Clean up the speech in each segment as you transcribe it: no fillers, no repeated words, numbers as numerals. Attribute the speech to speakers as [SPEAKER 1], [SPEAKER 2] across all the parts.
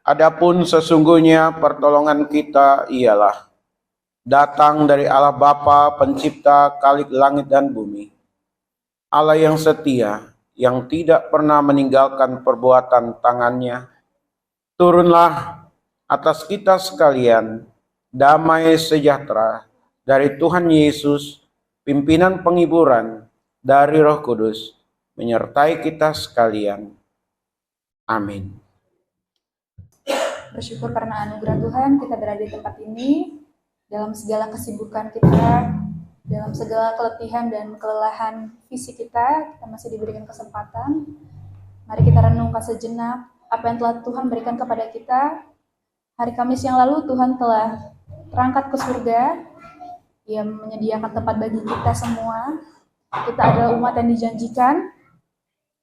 [SPEAKER 1] Adapun sesungguhnya pertolongan kita ialah datang dari Allah Bapa pencipta kalik langit dan bumi. Allah yang setia, yang tidak pernah meninggalkan perbuatan tangannya. Turunlah atas kita sekalian damai sejahtera dari Tuhan Yesus, pimpinan penghiburan dari Roh Kudus, menyertai kita sekalian. Amin.
[SPEAKER 2] Bersyukur karena anugerah Tuhan kita berada di tempat ini, dalam segala kesibukan kita, dalam segala keletihan dan kelelahan fisik kita masih diberikan kesempatan. Mari kita renungkan sejenak apa yang telah Tuhan berikan kepada kita. Hari Kamis yang lalu Tuhan telah terangkat ke surga. Ia menyediakan tempat bagi kita semua. Kita adalah umat yang dijanjikan.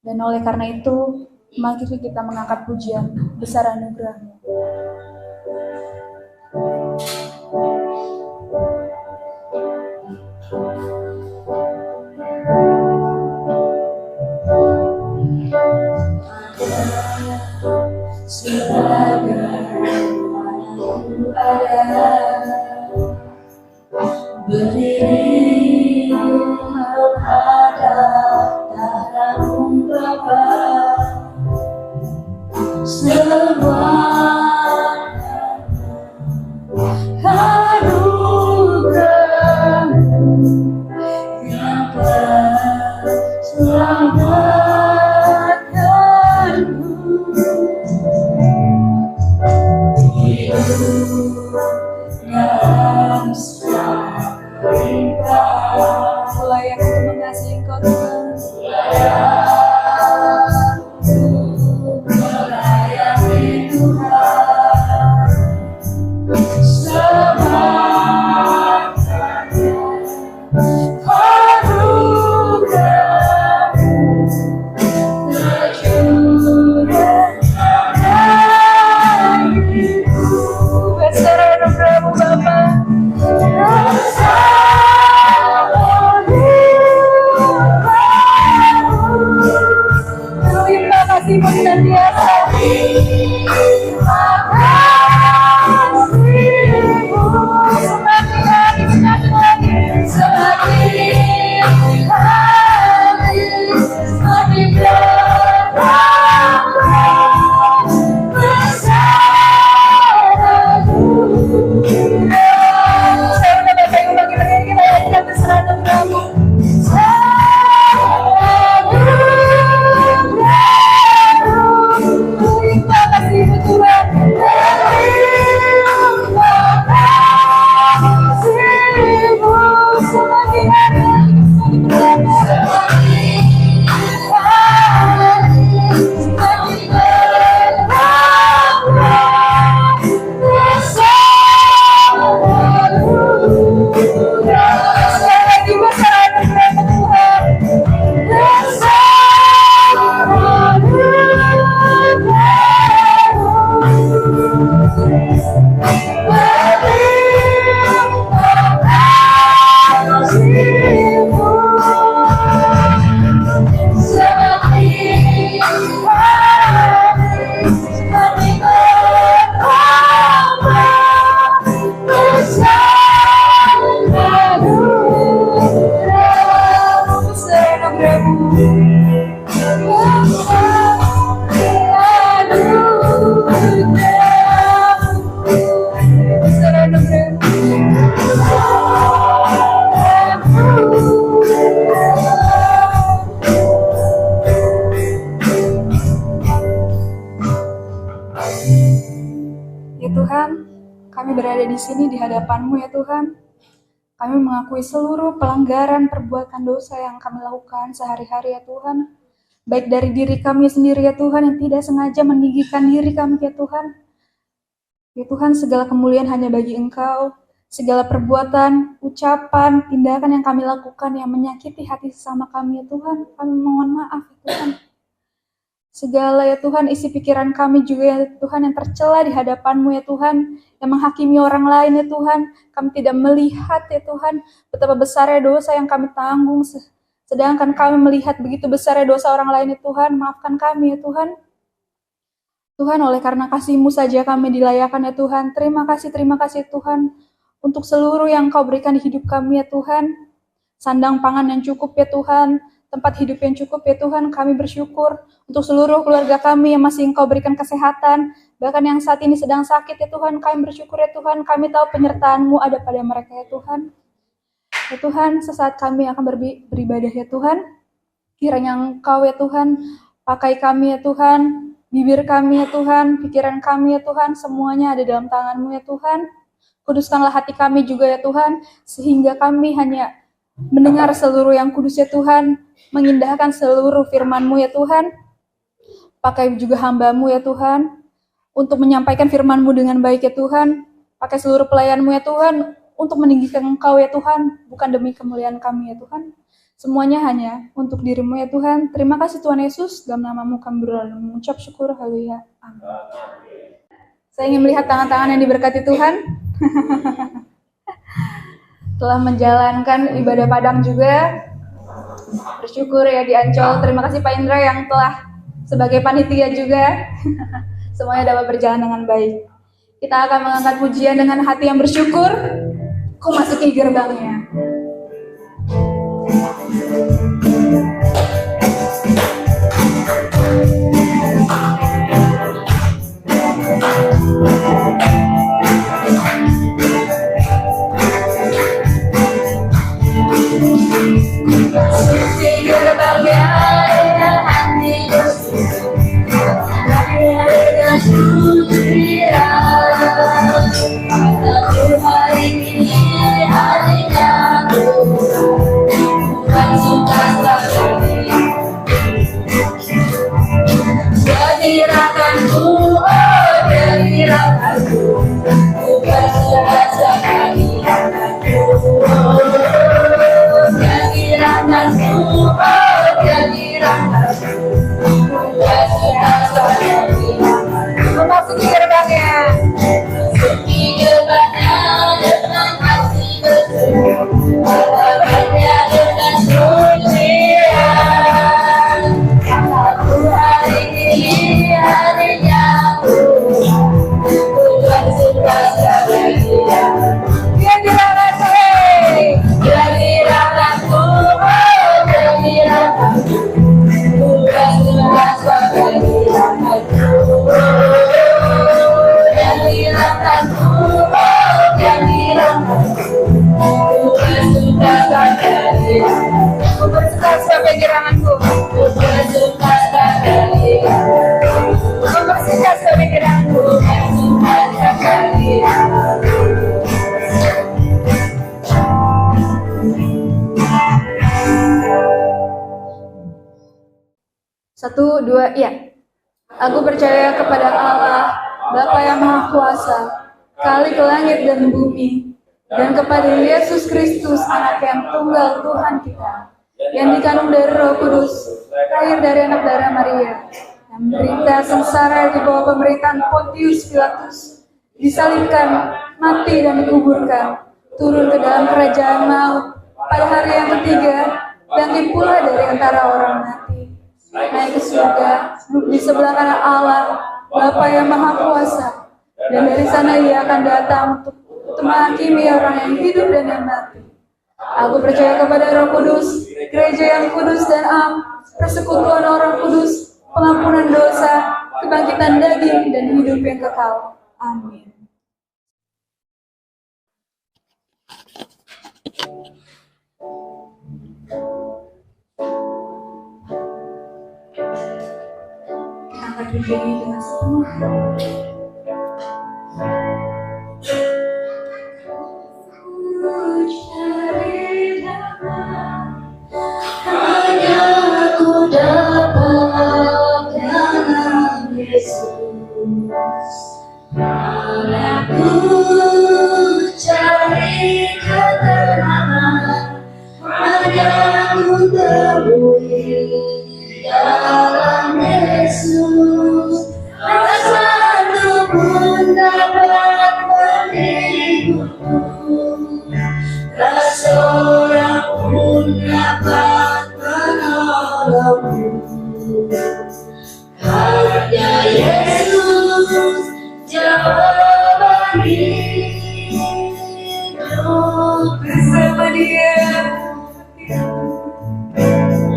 [SPEAKER 2] Dan oleh karena itu, mari kita mengangkat pujian besar anugerah-Mu.
[SPEAKER 3] Berdiri menghadap tahta-Mu Bapa, semua anugerah-Mu yang telah selamatkan-Mu. Hidup dan
[SPEAKER 2] Layak untuk mengasihi Engkau Tuhan.
[SPEAKER 3] Melayani Tuhan, semangatnya anugerah-Mu tercurah dariku.
[SPEAKER 2] Besar anugerah-Mu Bapa. Terima kasih-Mu senantiasa. Ya Tuhan, kami berada di sini di hadapan-Mu ya Tuhan. Kami mengakui seluruh pelanggaran perbuatan dosa yang kami lakukan sehari-hari ya Tuhan. Baik dari diri kami sendiri ya Tuhan yang tidak sengaja meninggikan diri kami ya Tuhan. Ya Tuhan, segala kemuliaan hanya bagi Engkau. Segala perbuatan, ucapan, tindakan yang kami lakukan yang menyakiti hati sesama kami ya Tuhan, kami mohon maaf ya Tuhan. Segala ya Tuhan, isi pikiran kami juga ya Tuhan yang tercela di hadapan-Mu ya Tuhan, yang menghakimi orang lain ya Tuhan. Kami tidak melihat ya Tuhan betapa besarnya dosa yang kami tanggung, sedangkan kami melihat begitu besarnya dosa orang lain ya Tuhan. Maafkan kami ya Tuhan. Tuhan, oleh karena kasih-Mu saja kami dilayakan ya Tuhan. Terima kasih Tuhan untuk seluruh yang Kau berikan di hidup kami ya Tuhan. Sandang pangan yang cukup ya Tuhan, tempat hidup yang cukup ya Tuhan. Kami bersyukur untuk seluruh keluarga kami yang masih Engkau berikan kesehatan, bahkan yang saat ini sedang sakit ya Tuhan. Kami bersyukur ya Tuhan, kami tahu penyertaan-Mu ada pada mereka ya Tuhan. Ya Tuhan, sesaat kami akan beribadah ya Tuhan, kiranya Engkau ya Tuhan, pakai kami ya Tuhan, bibir kami ya Tuhan, pikiran kami ya Tuhan, semuanya ada dalam tangan-Mu ya Tuhan. Kuduskanlah hati kami juga ya Tuhan, sehingga kami hanya mendengar seluruh yang kudus ya Tuhan, mengindahkan seluruh firman-Mu ya Tuhan. Pakai juga hamba-Mu ya Tuhan, untuk menyampaikan firman-Mu dengan baik ya Tuhan. Pakai seluruh pelayan-Mu ya Tuhan, untuk meninggikan Engkau ya Tuhan, bukan demi kemuliaan kami ya Tuhan. Semuanya hanya untuk diri-Mu ya Tuhan. Terima kasih Tuhan Yesus, dalam nama-Mu kami berdoa dan mengucap syukur. Haleluya. Amin. Saya ingin melihat tangan-tangan yang diberkati Tuhan. Telah menjalankan ibadah padang juga. Bersyukur ya di Ancol. Terima kasih Pak Indra yang telah sebagai panitia juga. Semuanya dapat berjalan dengan baik. Kita akan mengangkat pujian dengan hati yang bersyukur. Ku masuki gerbangnya.
[SPEAKER 3] Masuki gerbangnya dengan hati bersyukur, dengan pujian. Aku hari ini harinya bukan suka-suka kehadiranmu, oh kehadiranmu, bukan suka-suka kehadiranmu. Kehadiranmu, oh kehadiranmu, bukan suka-suka kehadiranmu.
[SPEAKER 2] Memasuki gerbangnya.
[SPEAKER 3] Masuki gerbangnya dengan hati bersyukur, hadapannya dengan pujian. Aku hari ini harinya bukan suka-suka kehadiranmu. Kehadiranmu, oh kehadiranmu, bukan suka-suka kehadiranmu. Kehadiranmu, oh kehadiranmu, bukan suka-suka kehadiranmu.
[SPEAKER 2] Ku bersuka-suka pikiranku.
[SPEAKER 3] Bukan suka-suka kehadiranmu.
[SPEAKER 2] Ku bersuka-suka pikiranku.
[SPEAKER 3] Bukan suka-suka kehadiranmu.
[SPEAKER 2] 1, 2, iya. Aku percaya kepada Allah, Bapa yang Maha Kuasa, Khalik langit dan bumi, dan kepada Yesus Kristus, Anak yang tunggal Tuhan kita, yang dikandung dari Roh Kudus, lahir dari anak darah Maria, yang menderita sengsara di bawah pemerintahan Pontius Pilatus, disalibkan, mati dan dikuburkan, turun ke dalam kerajaan maut, pada hari yang ketiga, bangkit pula dari antara orang mati, naik ke surga, duduk di sebelah kanan Allah, Bapa yang Maha Kuasa, dan dari sana Ia akan datang untuk menghakimi orang yang hidup dan yang mati. Aku percaya kepada Roh Kudus, gereja yang kudus dan am, persekutuan orang kudus, pengampunan dosa, kebangkitan daging, dan hidup yang kekal. Amin. Kita akan berdiri dengan sepenuh hati.
[SPEAKER 3] Hanya aku dapat dalam Yesus. Aku cari ketenangan, hanya aku temui dalam Yesus. Rasa pun dapat menghiburku, tak seorang pun dapat menolongku. Hanya Yesus
[SPEAKER 2] bersama Dia.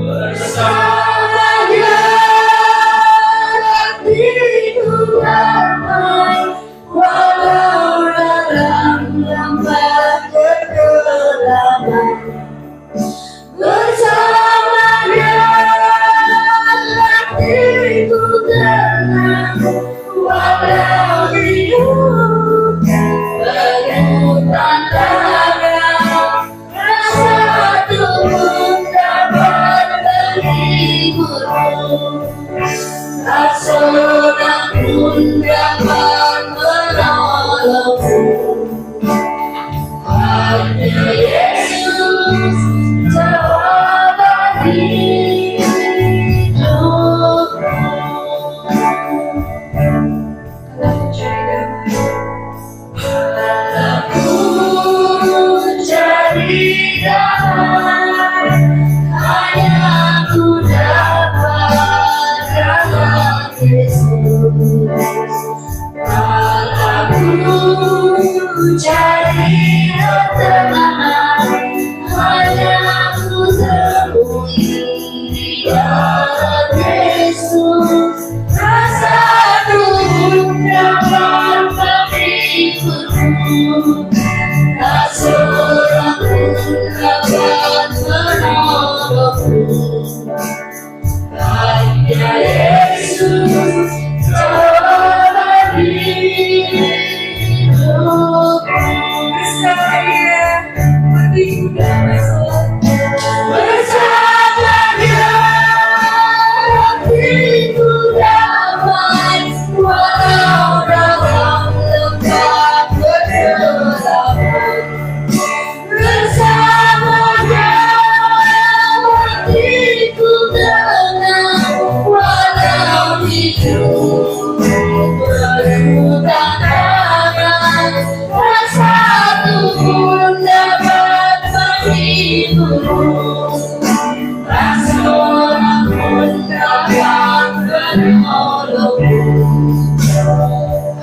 [SPEAKER 3] Bersama Dia hatiku damai, walau dalam lembah kegelapan. Bersama Dia hatiku tenang, walau hidup penuh tantangan. Rasa Tuhan dapat menghibur, tak seorang pun dapat menolongmu. Hanya Yesus jawaban hidupku.
[SPEAKER 2] Aku cari damai.
[SPEAKER 3] Aku cari damai, hanya ku dapat dalam Yesus. Aku cari ketenangan, hanya ku temui di dalam Yesus. Rasa Tuhan dapat menghiburku, tak seorang pun dapat menolongmu. Hanya Yesus jawaban hidupku.
[SPEAKER 2] Bersama Dia hatiku damai selalu.
[SPEAKER 3] Bersama Dia hatiku damai, walau dalam lembah kegelapan. Bersama Dia hatiku tenang, walau hidup penuh tantangan. Rasa Tuhan dapat menghibur, tak seorang pun dapat menolongmu.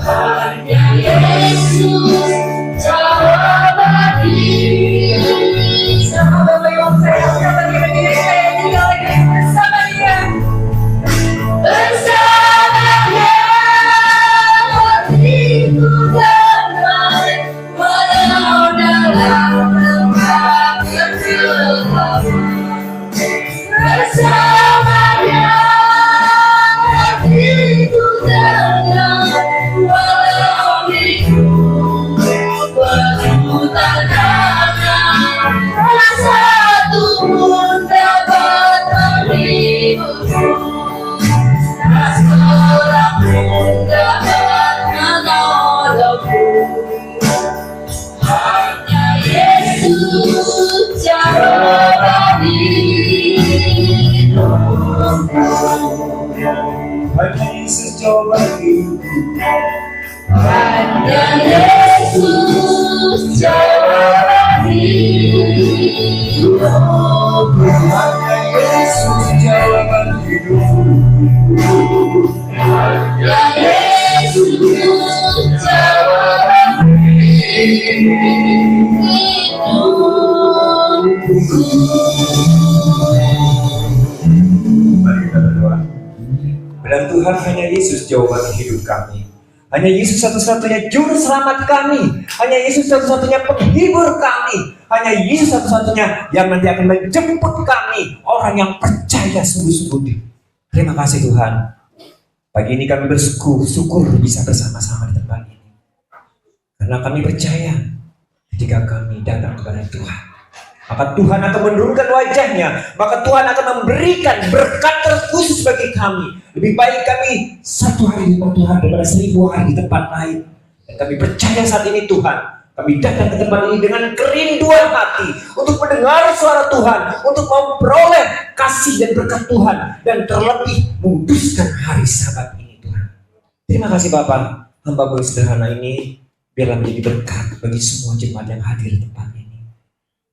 [SPEAKER 3] Hanya Yesus jawaban hidupku.
[SPEAKER 2] Sama Bapak Ibu saya, kata diri saya tinggal lagi bersama Dia.
[SPEAKER 3] Bersama Dia hatiku damai, walau dalam lembah kegelapan. Bersama Dia hatiku tenang, walau hidup penuh tantangan. Rasa Tuhan dapat menghibur, tak seorang pun dapat menolongmu. Hanya Yesus jawaban hidupku.
[SPEAKER 4] Hanya Yesus jawaban hidupku.
[SPEAKER 3] Hanya Yesus jawaban hidupku.
[SPEAKER 4] Hanya Yesus jawaban hidupku.
[SPEAKER 3] Hanya Yesus jawaban hidupku.
[SPEAKER 4] Mari kita berdoa. Bilang Tuhan, hanya Yesus jawaban hidup kami. Hanya Yesus satu-satunya juru selamat kami. Hanya Yesus satu-satunya penghibur kami. Hanya Yesus satu-satunya yang nanti akan menjemput kami, orang yang percaya sungguh-sungguh. Terima kasih Tuhan. Pagi ini kami bersyukur bisa bersama-sama di tempat ini. Karena kami percaya ketika kami datang kepada Tuhan, maka Tuhan akan menurunkan wajahnya, maka Tuhan akan memberikan berkat terkhusus bagi kami. Lebih baik kami 1 hari di tempat Tuhan daripada 1000 hari di tempat lain. Dan kami percaya saat ini Tuhan, kami datang ke tempat ini dengan kerinduan hati untuk mendengar suara Tuhan, untuk memperoleh kasih dan berkat Tuhan, dan terlebih menguduskan hari Sabat ini Tuhan. Terima kasih Bapa, hamba-Mu yang sederhana ini biarlah menjadi berkat bagi semua jemaat yang hadir di tempat ini.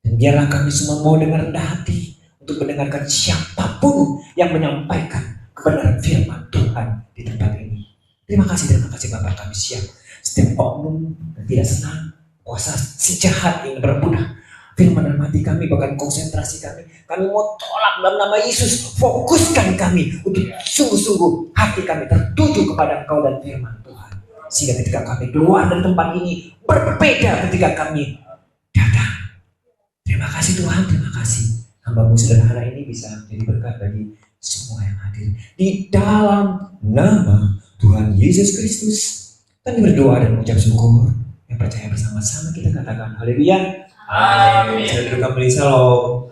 [SPEAKER 4] Dan biarlah kami semua mau dengan rendah hati untuk mendengarkan siapapun yang menyampaikan kebenaran firman Tuhan di tempat ini. Terima kasih Bapak, kami siap. Setiap oknum yang tidak senang, kuasa si jahat yang bermudah, firman dalam hati kami, bahkan konsentrasi kami. Kami mau tolak dalam nama Yesus. Fokuskan kami untuk sungguh-sungguh hati kami tertuju kepada Engkau dan firman Tuhan. Sehingga ketika kami keluar dari tempat ini, berbeda ketika kami datang. Terima kasih Tuhan, terima kasih. Hamba-Mu sederhana ini bisa jadi berkat bagi semua yang hadir. Di dalam nama Tuhan Yesus Kristus, kami berdoa dan mengucap syukur. Yang percaya bersama-sama kita katakan haleluya. Amin. Sudah duduk kembali, salam.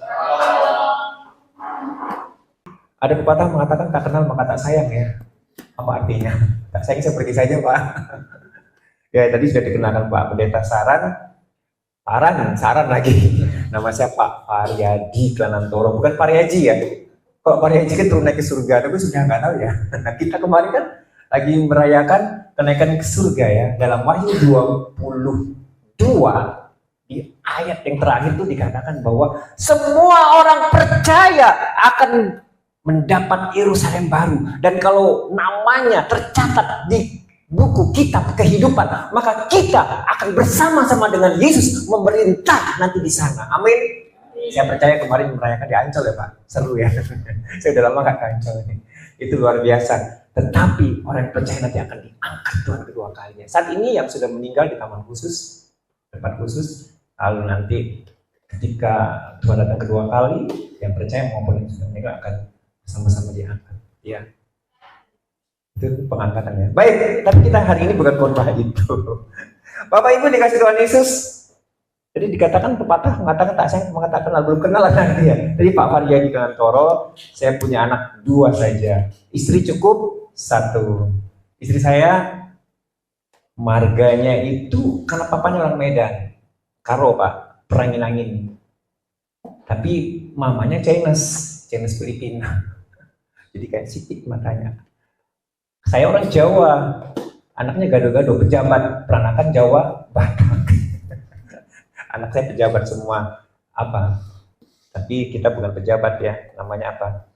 [SPEAKER 4] Ada pepatah mengatakan tak kenal maka tak sayang ya. Apa artinya? Tak sayang saya pergi saja Pak. Ya tadi sudah dikenalkan Pak Pendeta Saran lagi. Nama saya Pak Paryadi Klanantoro, bukan Paryaji ya. Kalau Paryaji kan turun naik ke surga, tapi sudah nggak tahu ya. Nah, kita kemarin kan lagi merayakan kenaikan ke surga ya. Dalam Wahyu 22 di ayat yang terakhir itu dikatakan bahwa semua orang percaya akan mendapat Yerusalem baru, dan kalau namanya tercatat di buku kitab kehidupan, maka kita akan bersama-sama dengan Yesus memerintah nanti di sana. Amin. Saya percaya kemarin merayakan di Ancol ya Pak, seru ya. Saya udah lama nggak ke Ancol ini. Itu luar biasa. Tetapi orang yang percaya nanti akan diangkat Tuhan kedua kalinya. Saat ini yang sudah meninggal di taman khusus, tempat khusus. Lalu nanti ketika Tuhan datang kedua kali, yang percaya maupun yang sudah meninggal akan sama-sama diangkat. Ya, itu pengangkatannya. Baik, tapi kita hari ini bukan khotbah itu. Bapak Ibu dikasih Tuhan Yesus. Jadi dikatakan pepatah mengatakan tak sayang mengatakan belum kenal nanti ya. Jadi Pak Faryadi Klanantoro, saya punya anak 2 saja. Istri cukup 1. Istri saya marganya itu karena papanya orang Medan. Karo Pak, perangin-angin. Tapi mamanya Chinese Filipina. Jadi kayak sipit matanya. Saya orang Jawa, anaknya gado-gado, pejabat, peranakan Jawa, Batak. Anak saya pejabat semua, apa? Tapi kita bukan pejabat ya, namanya apa?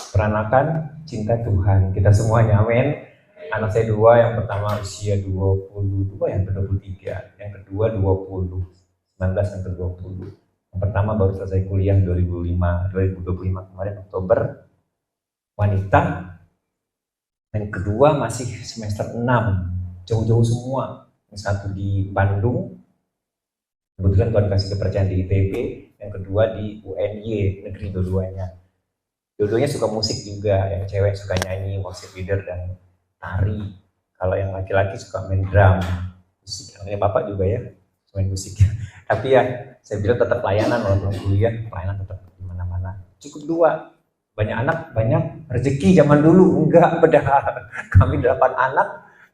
[SPEAKER 4] Peranakan cinta Tuhan, kita semuanya, amin. Anak saya 2, yang pertama usia 22, yang kedua 23, yang kedua 20, 19 yang ke 20. Yang pertama baru selesai kuliah 2025 kemarin Oktober, wanita. Yang kedua masih semester 6, jauh-jauh semua. Yang satu di Bandung, kebetulan Tuhan kasih kepercayaan di ITB. Yang kedua di UNY, negeri dua-duanya. Dua-duanya suka musik juga, yang cewek suka nyanyi, worship leader dan tari. Kalau yang laki-laki suka main drum, musik. Yang bapak juga ya, main musik. Tapi ya, saya bilang tetap layanan walaupun kuliah, pelayanan tetap di mana-mana. Cukup 2. Banyak anak, banyak rezeki. Zaman dulu enggak, padahal kami 8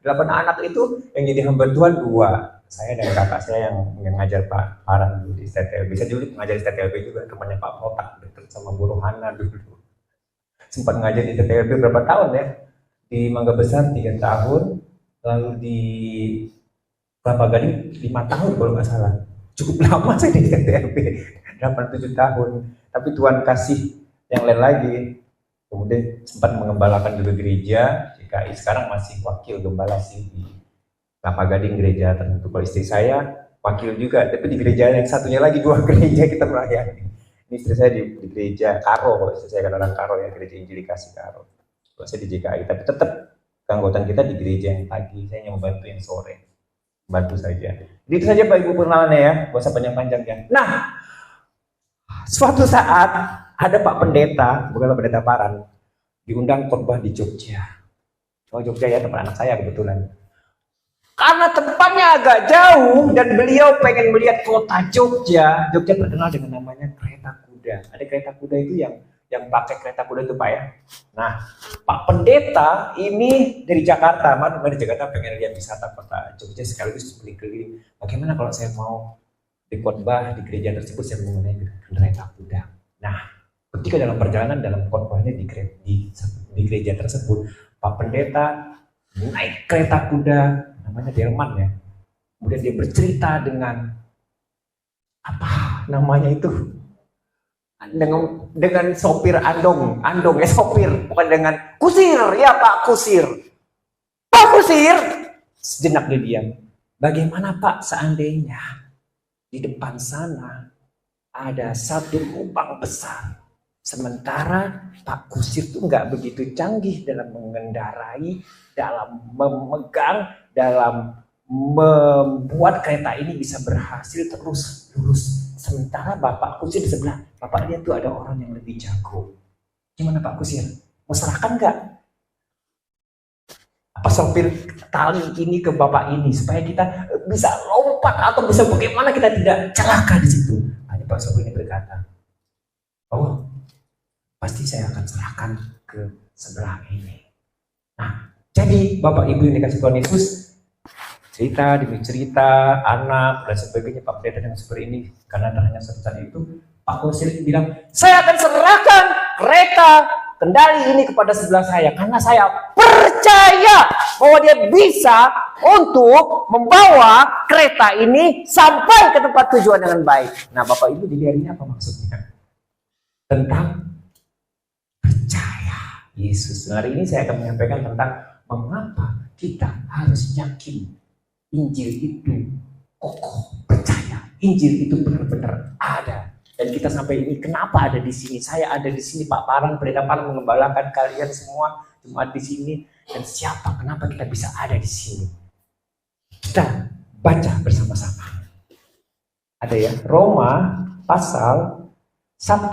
[SPEAKER 4] anak itu yang jadi hamba Tuhan 2. Saya dan kakak saya yang ngajar Pak Farhan dulu di STTLB. Saya dulu ngajar di STTLB juga, temannya Pak Protak, deket sama Bu Rohana dulu. Sempat ngajar di STTLB berapa tahun ya? Di Mangga Besar 3 tahun, lalu di Kelapa Gading 5 tahun kalau nggak salah. Cukup lama saya di STTLB, 8-7 tahun. Tapi Tuhan kasih yang lain lagi. Kemudian sempat mengembalakan juga gereja GKI, sekarang masih wakil gembala sih di Kelapa Gading gereja tertentu. Kalau istri saya wakil juga, tapi di gereja yang satunya lagi 2 gereja kita melayani. Ini istri saya di gereja Karo, kalau istri saya kan orang Karo ya, gereja Injil Kasih Karo. Kalau saya di GKI, tapi tetap keanggotaan kita di gereja yang pagi, saya yang membantu yang sore. Bantu saja. Jadi itu saja Pak Ibu perkenalannya ya, gak usah panjang-panjang ya. Nah, suatu saat ada Pak Pendeta, bukan Pak Pendeta Paran, diundang khotbah di Jogja. Oh Jogja ya, tempat anak saya kebetulan. Karena tempatnya agak jauh dan beliau pengen melihat kota Jogja. Jogja terkenal dengan namanya kereta kuda. Ada kereta kuda itu yang pakai kereta kuda itu Pak ya. Nah, Pak Pendeta ini dari Jakarta, dari Jakarta pengen lihat wisata kota Jogja sekaligus keliling. Bagaimana kalau saya mau dikhotbah di gereja tersebut, saya menggunakan kereta kuda. Nah, ketika dalam perjalanan dalam khotbahnya di gereja tersebut, Pak Pendeta naik kereta kuda namanya Delman ya. Kemudian dia bercerita dengan apa namanya itu? Dengan sopir andong ya sopir, bukan dengan kusir ya Pak Kusir. Pak Kusir, sejenak dia diam. Bagaimana Pak seandainya di
[SPEAKER 5] di depan sana ada satu lubang besar. Sementara Pak Kusir tuh nggak begitu canggih dalam mengendarai, dalam memegang, dalam membuat kereta ini bisa berhasil terus lurus. Sementara Bapak Kusir di sebelah, Bapak lihat tuh ada orang yang lebih jago. Gimana Pak Kusir? Mau serahkan nggak? Apa sopir tali ini ke Bapak ini supaya kita bisa lompat atau bisa bagaimana kita tidak celaka di situ? Hanya Pak sopir ini berkata, oh pasti saya akan serahkan ke sebelah ini. Nah, jadi Bapak Ibu yang dikasih Tuhan Yesus, cerita demi cerita, anak dan sebagainya, Pak Pendeta yang seperti ini, karena hanya satu saat itu, Pak Kusir bilang, saya akan serahkan kereta kendali ini kepada sebelah saya, karena saya percaya bahwa dia bisa untuk membawa kereta ini sampai ke tempat tujuan dengan baik. Nah, Bapak Ibu jadi ini apa maksudnya? Tentang percaya Yesus. Hari ini saya akan menyampaikan tentang mengapa kita harus yakin Injil itu kokoh, percaya Injil itu benar-benar ada. Dan kita sampai ini kenapa ada di sini? Saya ada di sini, Pak Parang, Pendeta Parang mengembalakan kalian semua jemaat di sini. Dan siapa? Kenapa kita bisa ada di sini? Kita baca bersama-sama. Ada ya, Roma pasal 1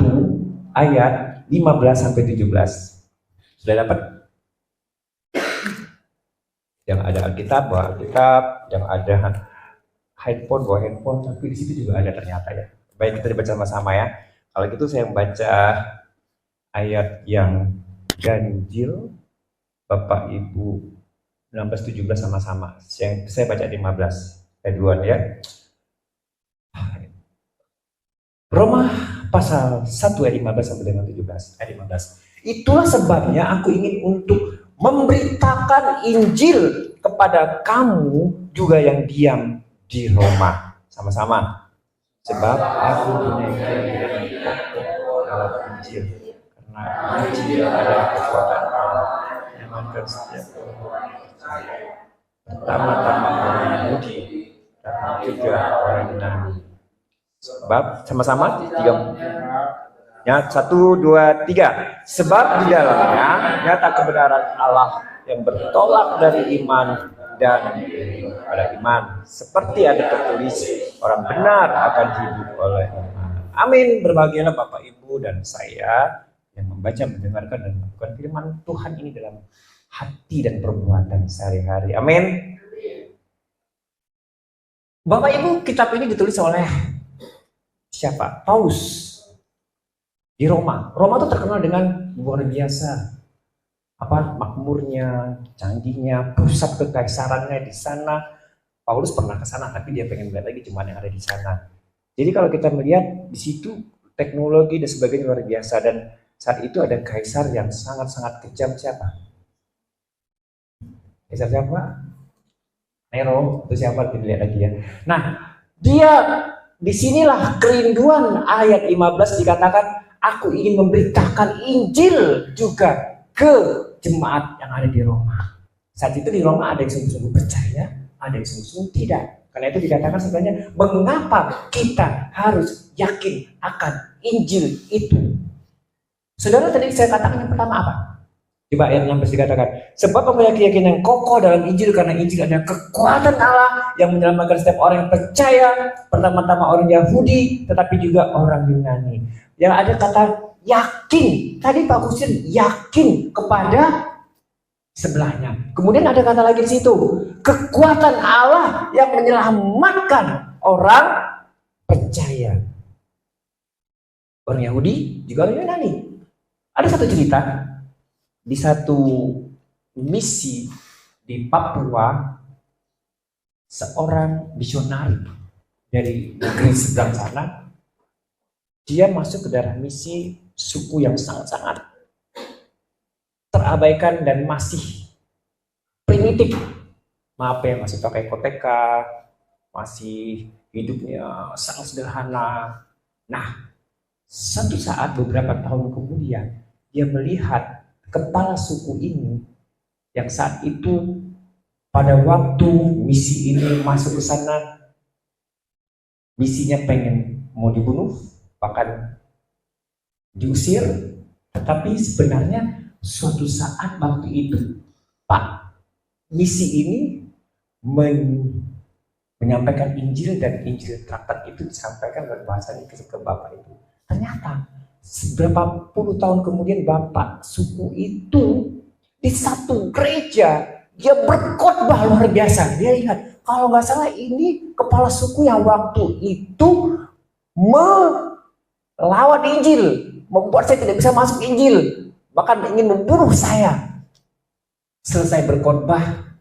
[SPEAKER 5] ayat 15 sampai 17. Sudah dapat? Yang ada Alkitab, bawa Alkitab, yang ada handphone, bawa handphone, tapi di situ juga ada ternyata ya. Baik, kita dibaca sama-sama ya. Kalau gitu saya membaca ayat yang ganjil, Bapak Ibu 16-17 sama-sama. Saya baca 15 ayat 2 ya. Roma pasal 1 ayat 15 sampai dengan 17 ayat 15. Itulah sebabnya aku ingin untuk memberitakan Injil kepada kamu juga yang diam di Roma. Sama-sama. Sebab aku punya dalam Injil, karena Injil adalah kekuatan Allah yang mengatur setiap orang percaya. Pertama-tama orang Yahudi dan juga orang Yunani. Sebab sama-sama tiga. Ya, 1, 2, 3. Sebab di dalamnya nyata kebenaran Allah yang bertolak dari iman dan pada iman. Seperti ada tertulis, orang benar akan hidup oleh iman. Amin. Berbahagialah Bapak Ibu dan saya yang membaca, mendengarkan dan melakukan firman Tuhan ini dalam hati dan perbuatan sehari-hari. Amin. Bapak Ibu, kitab ini ditulis oleh siapa? Paulus. Di Roma. Roma itu terkenal dengan luar biasa makmurnya, canggihnya, pusat kekaisarannya di sana. Paulus pernah ke sana, tapi dia pengen melihat lagi jemaat yang ada di sana. Jadi kalau kita melihat di situ teknologi dan sebagainya luar biasa, dan saat itu ada kaisar yang sangat-sangat kejam. Siapa? Kaisar siapa? Nero atau siapa? Kita lihat lagi ya. Nah, dia disinilah kerinduan ayat 15 dikatakan, aku ingin memberitakan Injil juga ke jemaat yang ada di Roma. Saat itu di Roma ada yang sungguh-sungguh percaya, ada yang sungguh-sungguh tidak. Karena itu dikatakan sebenarnya, mengapa kita harus yakin akan Injil itu? Saudara, tadi saya katakan yang pertama apa? Coba ayat 16 dikatakan, sebab mempunyai keyakinan yang kokoh dalam Injil, karena Injil adalah kekuatan Allah yang menyelamatkan setiap orang yang percaya, pertama-tama orang Yahudi, tetapi juga orang Yunani. Yang ada kata yakin. Tadi Pak Kusir yakin kepada sebelahnya. Kemudian ada kata lagi di situ, kekuatan Allah yang menyelamatkan orang percaya. Orang Yahudi juga orang Yunani. Ada satu cerita di satu misi di Papua, seorang misionari dari negeri seberang sana, dia masuk ke daerah misi suku yang sangat-sangat terabaikan dan masih primitif. Maaf ya, masih pakai koteka, masih hidupnya sangat sederhana. Nah, satu saat beberapa tahun kemudian, dia melihat kepala suku ini yang saat itu pada waktu misi ini masuk ke sana, misinya pengen mau dibunuh, bahkan diusir. Tetapi sebenarnya suatu saat waktu itu, Pak, misi ini menyampaikan Injil, dan Injil traktat itu disampaikan oleh bahasanya ke Bapak itu. Ternyata beberapa puluh tahun kemudian Bapak suku itu di satu gereja dia berkhotbah luar biasa. Dia ingat, kalau nggak salah ini kepala suku yang waktu itu melawan Injil, membuat saya tidak bisa masuk Injil, bahkan ingin membunuh saya. Selesai berkhotbah,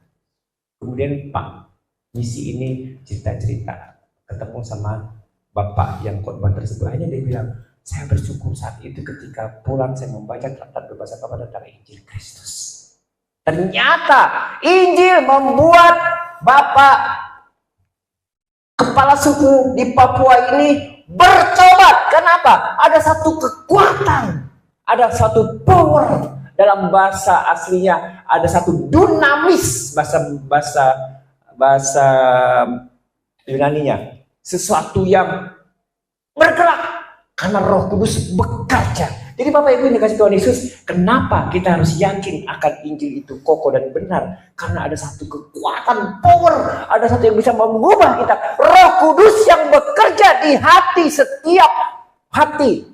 [SPEAKER 5] kemudian Pak misi ini cerita-cerita ketemu sama Bapak yang khotbah tersebut. Hanya dia bilang, saya bersyukur saat itu ketika pulang saya membaca traktat berbahasa Kabar tentang Injil Kristus. Ternyata Injil membuat Bapak kepala suku di Papua ini bertobat. Kenapa? Ada satu kekuatan, ada satu power. Dalam bahasa aslinya ada satu dunamis, bahasa Yunaninya, sesuatu yang bergerak karena Roh Kudus bekerja. Jadi Bapak Ibu yang dikasih Tuhan Yesus, kenapa kita harus yakin akan Injil itu kokoh dan benar? Karena ada satu kekuatan power, ada satu yang bisa mengubah kita. Roh Kudus yang bekerja di hati setiap hati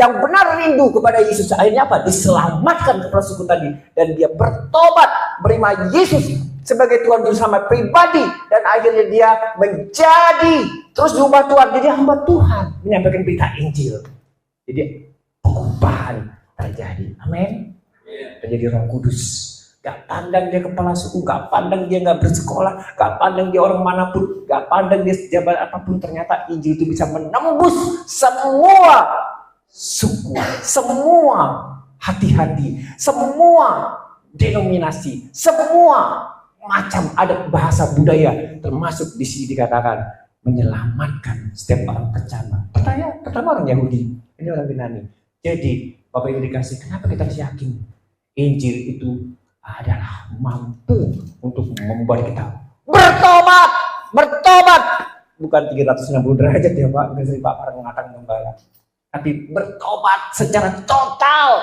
[SPEAKER 5] yang benar rindu kepada Yesus. Akhirnya apa? Diselamatkan kepala suku tadi, dan dia bertobat, menerima Yesus sebagai Tuhan Juru Selamat pribadi, dan akhirnya dia menjadi terus diubah Tuhan, jadi hamba Tuhan, menyampaikan berita Injil. Jadi perubahan terjadi. Amin. Terjadi Roh Kudus. Gak pandang dia kepala suku, gak pandang dia gak bersekolah, gak pandang dia orang manapun, gak pandang dia sejabat apapun, ternyata Injil itu bisa menembus semua suku, semua hati-hati, semua denominasi, semua macam adat bahasa budaya, termasuk di sini dikatakan menyelamatkan setiap orang pertama orang Yahudi, ini orang Yunani. Jadi Bapak Ibu dikasih, kenapa kita harus yakin Injil itu adalah mampu untuk membuat kita bertobat, bukan 360 derajat ya Pak, nggak Pak orang mengatakan gembala, tapi bertobat secara total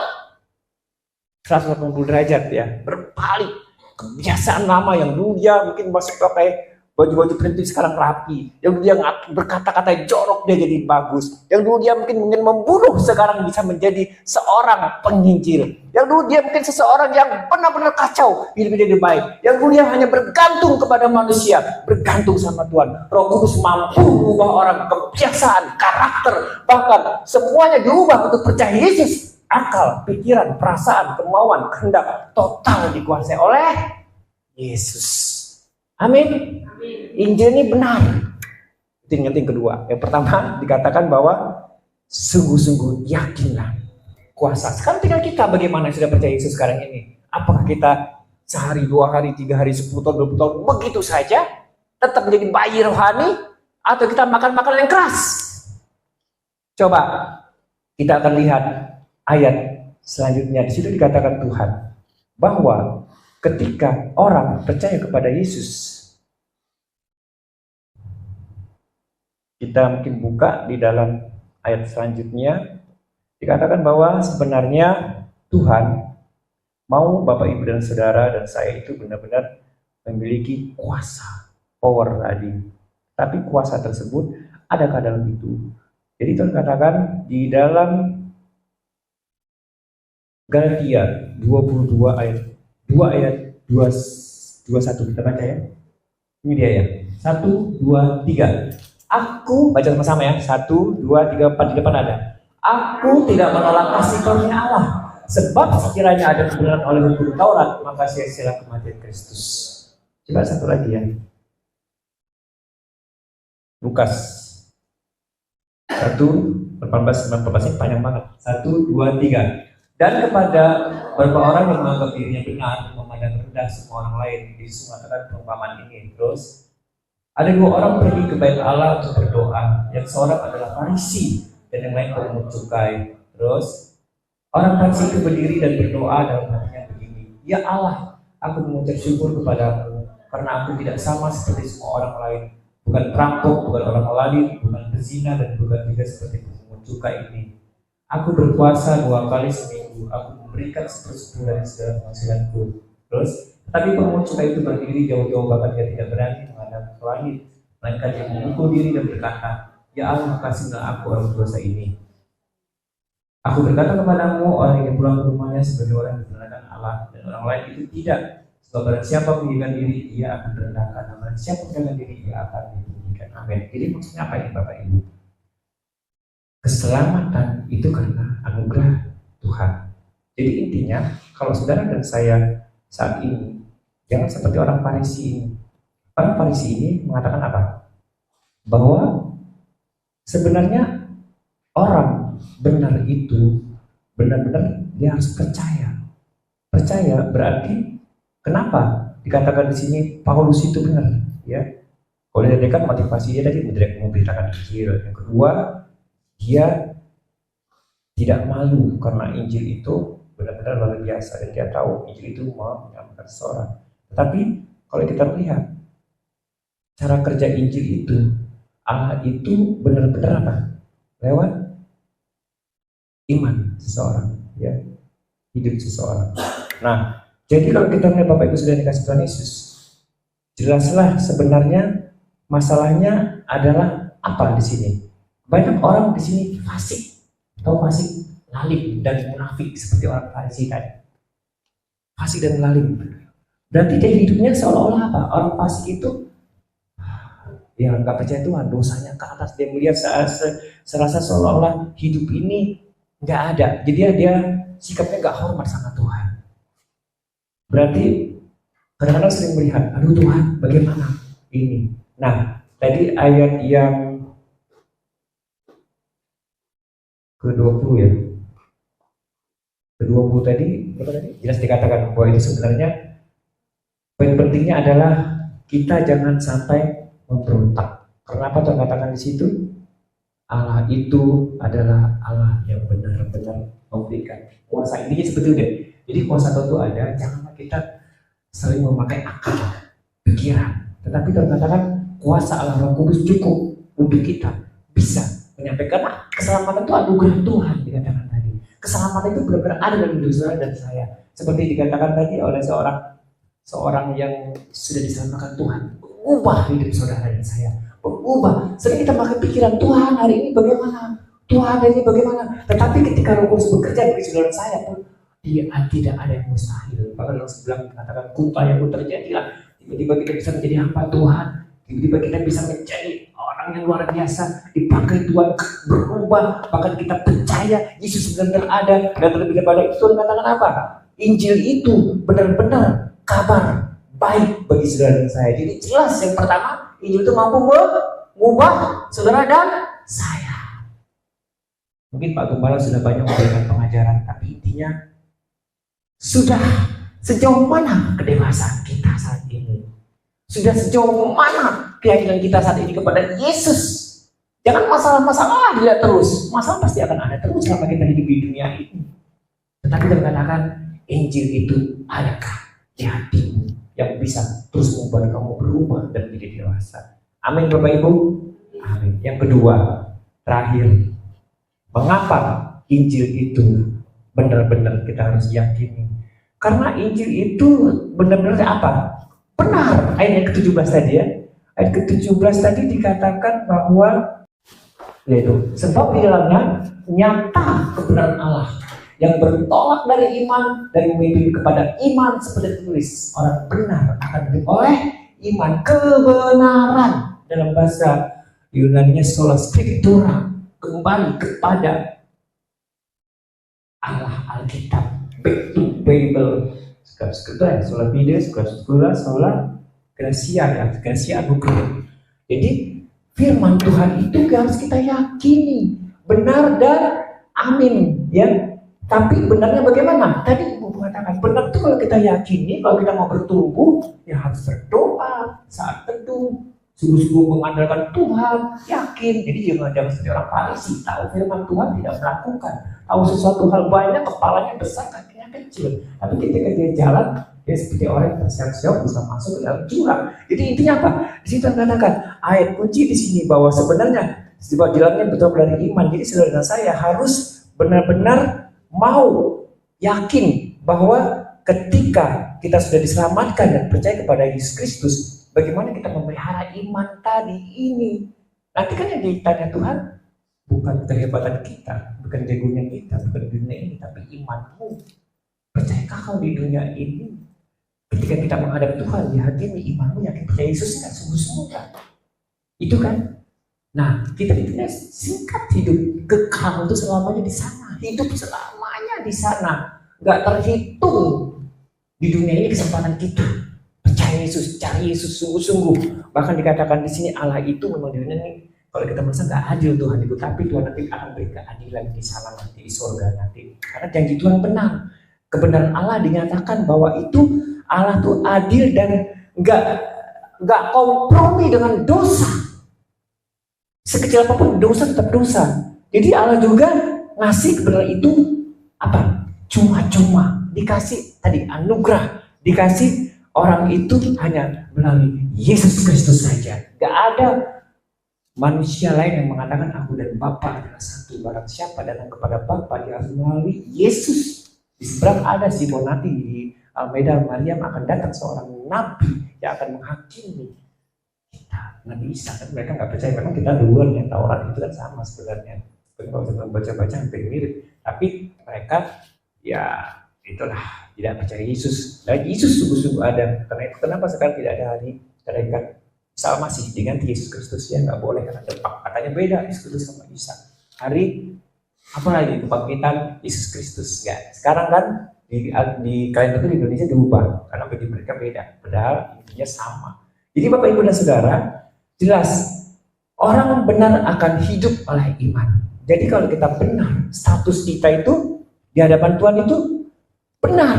[SPEAKER 5] 180 derajat ya, berbalik kebiasaan lama yang dulu dia mungkin masih pakai baju-baju perintil sekarang rapi, yang dulu dia berkata-kata jorok dia jadi bagus, yang dulu dia mungkin membunuh sekarang bisa menjadi seorang penginjil, yang dulu dia mungkin seseorang yang benar-benar kacau hidupnya jadi baik, yang dulu dia hanya bergantung kepada manusia, bergantung sama Tuhan. Roh Kudus mampu mengubah orang, kebiasaan, karakter, bahkan semuanya diubah untuk percaya Yesus. Akal, pikiran, perasaan, kemauan, kehendak total dikuasai oleh Yesus. Amin. Injil ini benar. Itu yang kedua. Yang pertama dikatakan bahwa sungguh-sungguh yakinlah kuasa. Sekarang tinggal kita bagaimana sudah percaya Yesus sekarang ini. Apakah kita sehari, 2 hari, 3 hari, 10 tahun, 20 tahun begitu saja tetap menjadi bayi rohani, atau kita makan makanan yang keras? Coba kita akan lihat ayat selanjutnya. Di situ dikatakan Tuhan bahwa ketika orang percaya kepada Yesus, kita mungkin buka di dalam ayat selanjutnya, dikatakan bahwa sebenarnya Tuhan mau Bapak Ibu dan Saudara dan saya itu benar-benar memiliki kuasa, power tadi. Tapi kuasa tersebut adakah dalam itu? Jadi Tuhan katakan di dalam Galatia 22 ayat 21 kita baca ya. Ini dia ya. 1, 2, 3. Aku baca sama-sama ya. 1, 2, 3, 4 di depan ada. Aku tidak menolak kasih karunia Allah, sebab sekiranya ada kebenaran oleh hukum Taurat, maka sia-sialah kematian Kristus. Coba satu lagi ya. Lukas 1, 18 ini panjang banget. 1, 2, 3. Dan kepada beberapa orang yang menganggap dirinya benar, memandang rendah semua orang lain, Yesus mengatakan perumpamaan ini. Terus ada 2 orang pergi ke bait Allah untuk berdoa. Yang seorang adalah Farisi dan yang lain pemungut cukai. Terus orang Farisi itu berdiri dan berdoa dalam hatinya begini, Ya Allah, aku mengucap syukur kepadamu karena aku tidak sama seperti semua orang lain, bukan perampok, bukan orang lain, bukan pezina, dan bukan juga seperti pemungut cukai ini. Aku berpuasa 2 kali seminggu, aku memberikan 1/10 dari segala penghasilanku. Terus, tetapi pemungut cukai itu berdiri jauh-jauh, bahkan dia tidak berani menghadap ke langit, melainkan dia memukul diri dan berkata, Ya Allah, kasihlah aku orang dosa ini. Aku berkata kepadamu, orang yang pulang ke rumahnya sebagai orang yang diperanakan Allah, dan orang lain itu tidak. Sebab barang siapa meninggikan diri, ia akan direndahkan. Dan barang siapa meninggikan diri, ia akan ditinggikan. Amin. Jadi maksudnya apa ini Bapak Ibu? Keselamatan itu karena anugerah Tuhan. Jadi intinya, kalau saudara dan saya saat ini, jangan seperti orang Farisi ini. Orang Farisi ini mengatakan apa? Bahwa sebenarnya orang benar itu benar-benar dia harus percaya. Percaya berarti kenapa dikatakan di sini Paulus itu benar, ya? Kalau dia kan motivasi dia tadi memberitakan Injil. Yang kedua, dia tidak malu karena Injil itu benar-benar luar biasa dan dia tahu Injil itu mau menyelamatkan seseorang. Tetapi kalau kita lihat cara kerja Injil itu, Allah itu benar-benar apa? Lewat iman seseorang, ya, hidup seseorang. Nah, jadi kalau kita melihat Bapak Ibu sudah dikasih Tuhan Yesus, jelaslah sebenarnya masalahnya adalah apa di sini. Banyak orang di sini fasik, atau fasik lalim dan munafik seperti orang Farisi tadi. Fasik dan lalim. Berarti dia hidupnya seolah-olah apa? Orang fasik itu ya nggak percaya Tuhan, dosanya ke atas, dia melihat serasa seolah-olah hidup ini nggak ada. Jadi dia sikapnya nggak hormat sama Tuhan. Berarti kadang-kadang sering melihat, aduh Tuhan, bagaimana ini? Nah, tadi ayat yang ke-20 ya. Ke-20 tadi, apa tadi? Jelas dikatakan bahwa itu sebenarnya poin pentingnya adalah kita jangan sampai memberontak. Kenapa Tuhan katakan di situ? Allah itu adalah Allah yang benar-benar memberikan kuasa. Intinya seperti itu deh. Jadi kuasa Tuhan itu ada, janganlah kita saling memakai akal, pikiran. Tetapi Tuhan katakan kuasa Allah Roh Kudus cukup untuk kita bisa menyampaikan keselamatan itu anugerah Tuhan dikatakan tadi. Keselamatan itu benar-benar ada dalam hidup saudara dan saya. Seperti dikatakan tadi oleh seorang yang sudah diselamatkan Tuhan. Ubah hidup saudara dan saya. Berubah. Sering kita pakai pikiran Tuhan hari ini bagaimana? Tuhan hari ini bagaimana? Tetapi ketika Roh Kudus bekerja bagi saudara saya pun dia tidak ada yang mustahil. Bahkan dalam sebelah dikatakan kuta yang pun terjadilah. Tiba-tiba kita bisa menjadi hamba Tuhan. Tiba-tiba kita bisa menjadi orang yang luar biasa. Dipakai Tuhan berubah. Bahkan kita percaya Yesus benar-benar ada. Dan terlebih daripada itu Tuhan katakan apa? Injil itu benar-benar kabar baik bagi saudara dan saya. Jadi jelas yang pertama, Injil itu mampu mengubah saudara dan saya. Mungkin Pak Gembala sudah banyak memberikan pengajaran, tapi intinya sudah sejauh mana kedewasaan kita saat ini? Sudah sejauh mana keyakinan kita saat ini kepada Yesus? Jangan masalah-masalah dilihat terus. Masalah pasti akan ada terus selama kita hidup di dunia ini. Tetapi kita katakan Injil itu adakah di hatimu yang bisa terus membuat kamu berubah dan menjadi dewasa. Amin Bapak Ibu. Amin. Yang kedua, terakhir, mengapa Injil itu benar-benar kita harus yakini? Karena Injil itu benar-benar apa? Benar. Ayat yang ke-17 tadi ya. Ayat ke-17 tadi dikatakan bahwa yaitu sebab di dalamnya nyata kebenaran Allah yang bertolak dari iman dan memimpin kepada iman seperti tulis orang benar akan hidup oleh iman. Kebenaran dalam bahasa Yunani-nya sola scriptura, kembali kepada Allah Alkitab, back to Bible. Scriptura, sola fide, scriptura, sola gracia, ya, gracia anugerah. Jadi firman Tuhan itu harus kita yakini benar dan amin, ya. Tapi benarnya bagaimana? Tadi Ibu mengatakan benar itu kalau kita yakini, kalau kita mau bertumbuh, ya harus berdoa saat teduh, sungguh-sungguh mengandalkan Tuhan, yakin. Jadi jangan seperti orang Farisi, tahu firman Tuhan tidak melakukan, tahu sesuatu hal banyak, kepalanya besar, kakinya kecil. Tapi ketika dia jalan, Dia seperti orang yang terseok-seok bisa masuk ke dalam jurang. Jadi intinya apa? Di situ katakan ayat kunci di sini bahwa sebenarnya sebab jalannya betul dari iman. Jadi saudara saya harus benar-benar mau yakin bahwa ketika kita sudah diselamatkan dan percaya kepada Yesus Kristus, bagaimana kita memelihara iman tadi ini. Nanti kan yang ditanya Tuhan bukan kehebatan kita, bukan jagonya kita, bukan dunia ini, tapi imanmu. Percayakah kau di dunia ini? Ketika kita menghadap Tuhan, dihakimi imanmu, yakin percaya Yesus kan sungguh-sungguh kan? Itu kan? Nah, kita dipilih singkat hidup, kekal itu selamanya di sana, hidup selamanya di sana, nggak terhitung di dunia ini kesempatan kita. Percaya Yesus, cari Yesus sungguh-sungguh. Bahkan dikatakan di sini Allah itu memang di dunia ini. Kalau kita merasa nggak adil Tuhan itu, tapi Tuhan nanti akan beri keadilan di sana nanti di surga nanti. Karena janji Tuhan benar, kebenaran Allah dinyatakan bahwa itu Allah tuh adil dan nggak kompromi dengan dosa. Sekecil apapun dosa tetap dosa. Jadi Allah juga ngasih kebenaran itu apa? Cuma-cuma dikasih tadi anugerah, dikasih orang itu hanya melalui Yesus Kristus saja. Gak ada manusia lain yang mengatakan aku dan Bapa adalah satu. Barang siapa datang kepada Bapa dia harus melalui Yesus. Di seberang ada Simon nanti di Almeida Maryam akan datang seorang nabi yang akan menghakimi kita. Nabi Isa kan mereka nggak percaya, memang kita duluan ya, Taurat itu kan sama sebenarnya. Kalau kita baca-baca hampir mirip, tapi mereka ya itulah tidak percaya Yesus. Dan Yesus sungguh-sungguh ada. Karena itu kenapa sekarang tidak ada hari kenaikan Isa masih diganti Yesus Kristus ya, nggak boleh karena katanya beda Yesus Kristus sama Isa. Hari apa lagi kebangkitan Yesus Kristus ya. Sekarang kan di kalender itu di Indonesia diubah karena bagi mereka beda. Padahal intinya sama. Jadi Bapak Ibu dan Saudara, jelas orang benar akan hidup oleh iman. Jadi kalau kita benar, status kita itu di hadapan Tuhan itu benar.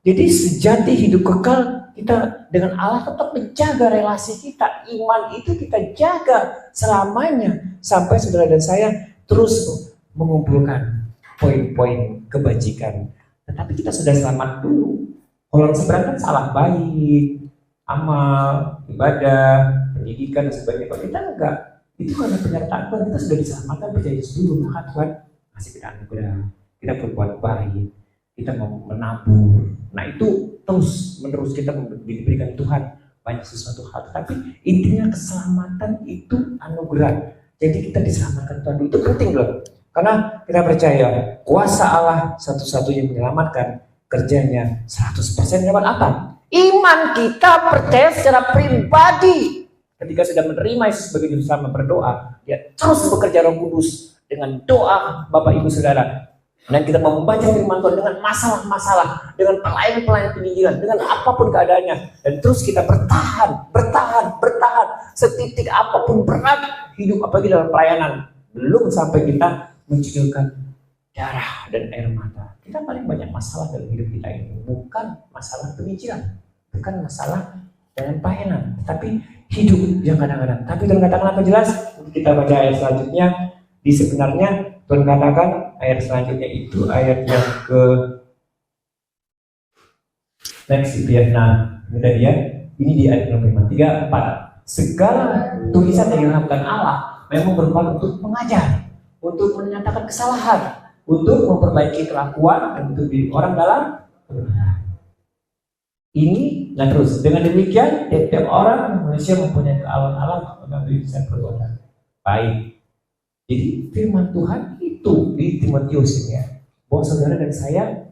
[SPEAKER 5] Jadi sejati hidup kekal kita dengan Allah tetap menjaga relasi kita. Iman itu kita jaga selamanya sampai saudara dan saya terus mengumpulkan poin-poin kebajikan. Tetapi kita sudah selamat dulu. Kalau sebenarnya kan salah baik, amal, ibadah, pendidikan dan sebagainya. Kalau kita enggak, itu karena penyertaan Tuhan, kita sudah diselamatkan percaya Yesus dulu, maka Tuhan masih kita anugerah, kita berbuat baik, kita mau menabur. Nah itu terus menerus kita diberikan Tuhan banyak sesuatu hal. Tapi intinya keselamatan itu anugerah. Jadi kita diselamatkan Tuhan itu penting loh. Karena kita percaya kuasa Allah satu-satunya menyelamatkan, kerjanya 100% lewat apa? Iman kita percaya secara pribadi. Ketika sudah menerima Yesus sebagai juru selamat berdoa, dia terus bekerja Roh Kudus dengan doa Bapak Ibu Saudara. Dan kita mau membaca firman Tuhan dengan masalah-masalah, dengan pelayan-pelayan penginjilan, dengan apapun keadaannya. Dan terus kita bertahan. Setitik apapun berat hidup apalagi dalam pelayanan. Belum sampai kita mencucurkan darah dan air mata. Kita paling banyak masalah dalam hidup kita ini. Bukan masalah penginjilan, bukan masalah dalam pelayanan, tapi hidup yang kadang-kadang. Tapi Tuhan katakan apa jelas? Kita baca ayat selanjutnya. Di sebenarnya Tuhan katakan ayat selanjutnya itu ayat yang ke next ya. Nah, mudah ya. Ini di ayat nomor 3, 4. Segala tulisan yang dilakukan Allah memang bermanfaat untuk mengajar, untuk menyatakan kesalahan, untuk memperbaiki kelakuan dan untuk diri orang dalam kebenaran. Ini dan terus dengan demikian tiap orang manusia mempunyai kealaman Allah mengambil bisa perbuatan baik. Jadi firman Tuhan itu di Timotius ini ya, bahwa saudara dan saya,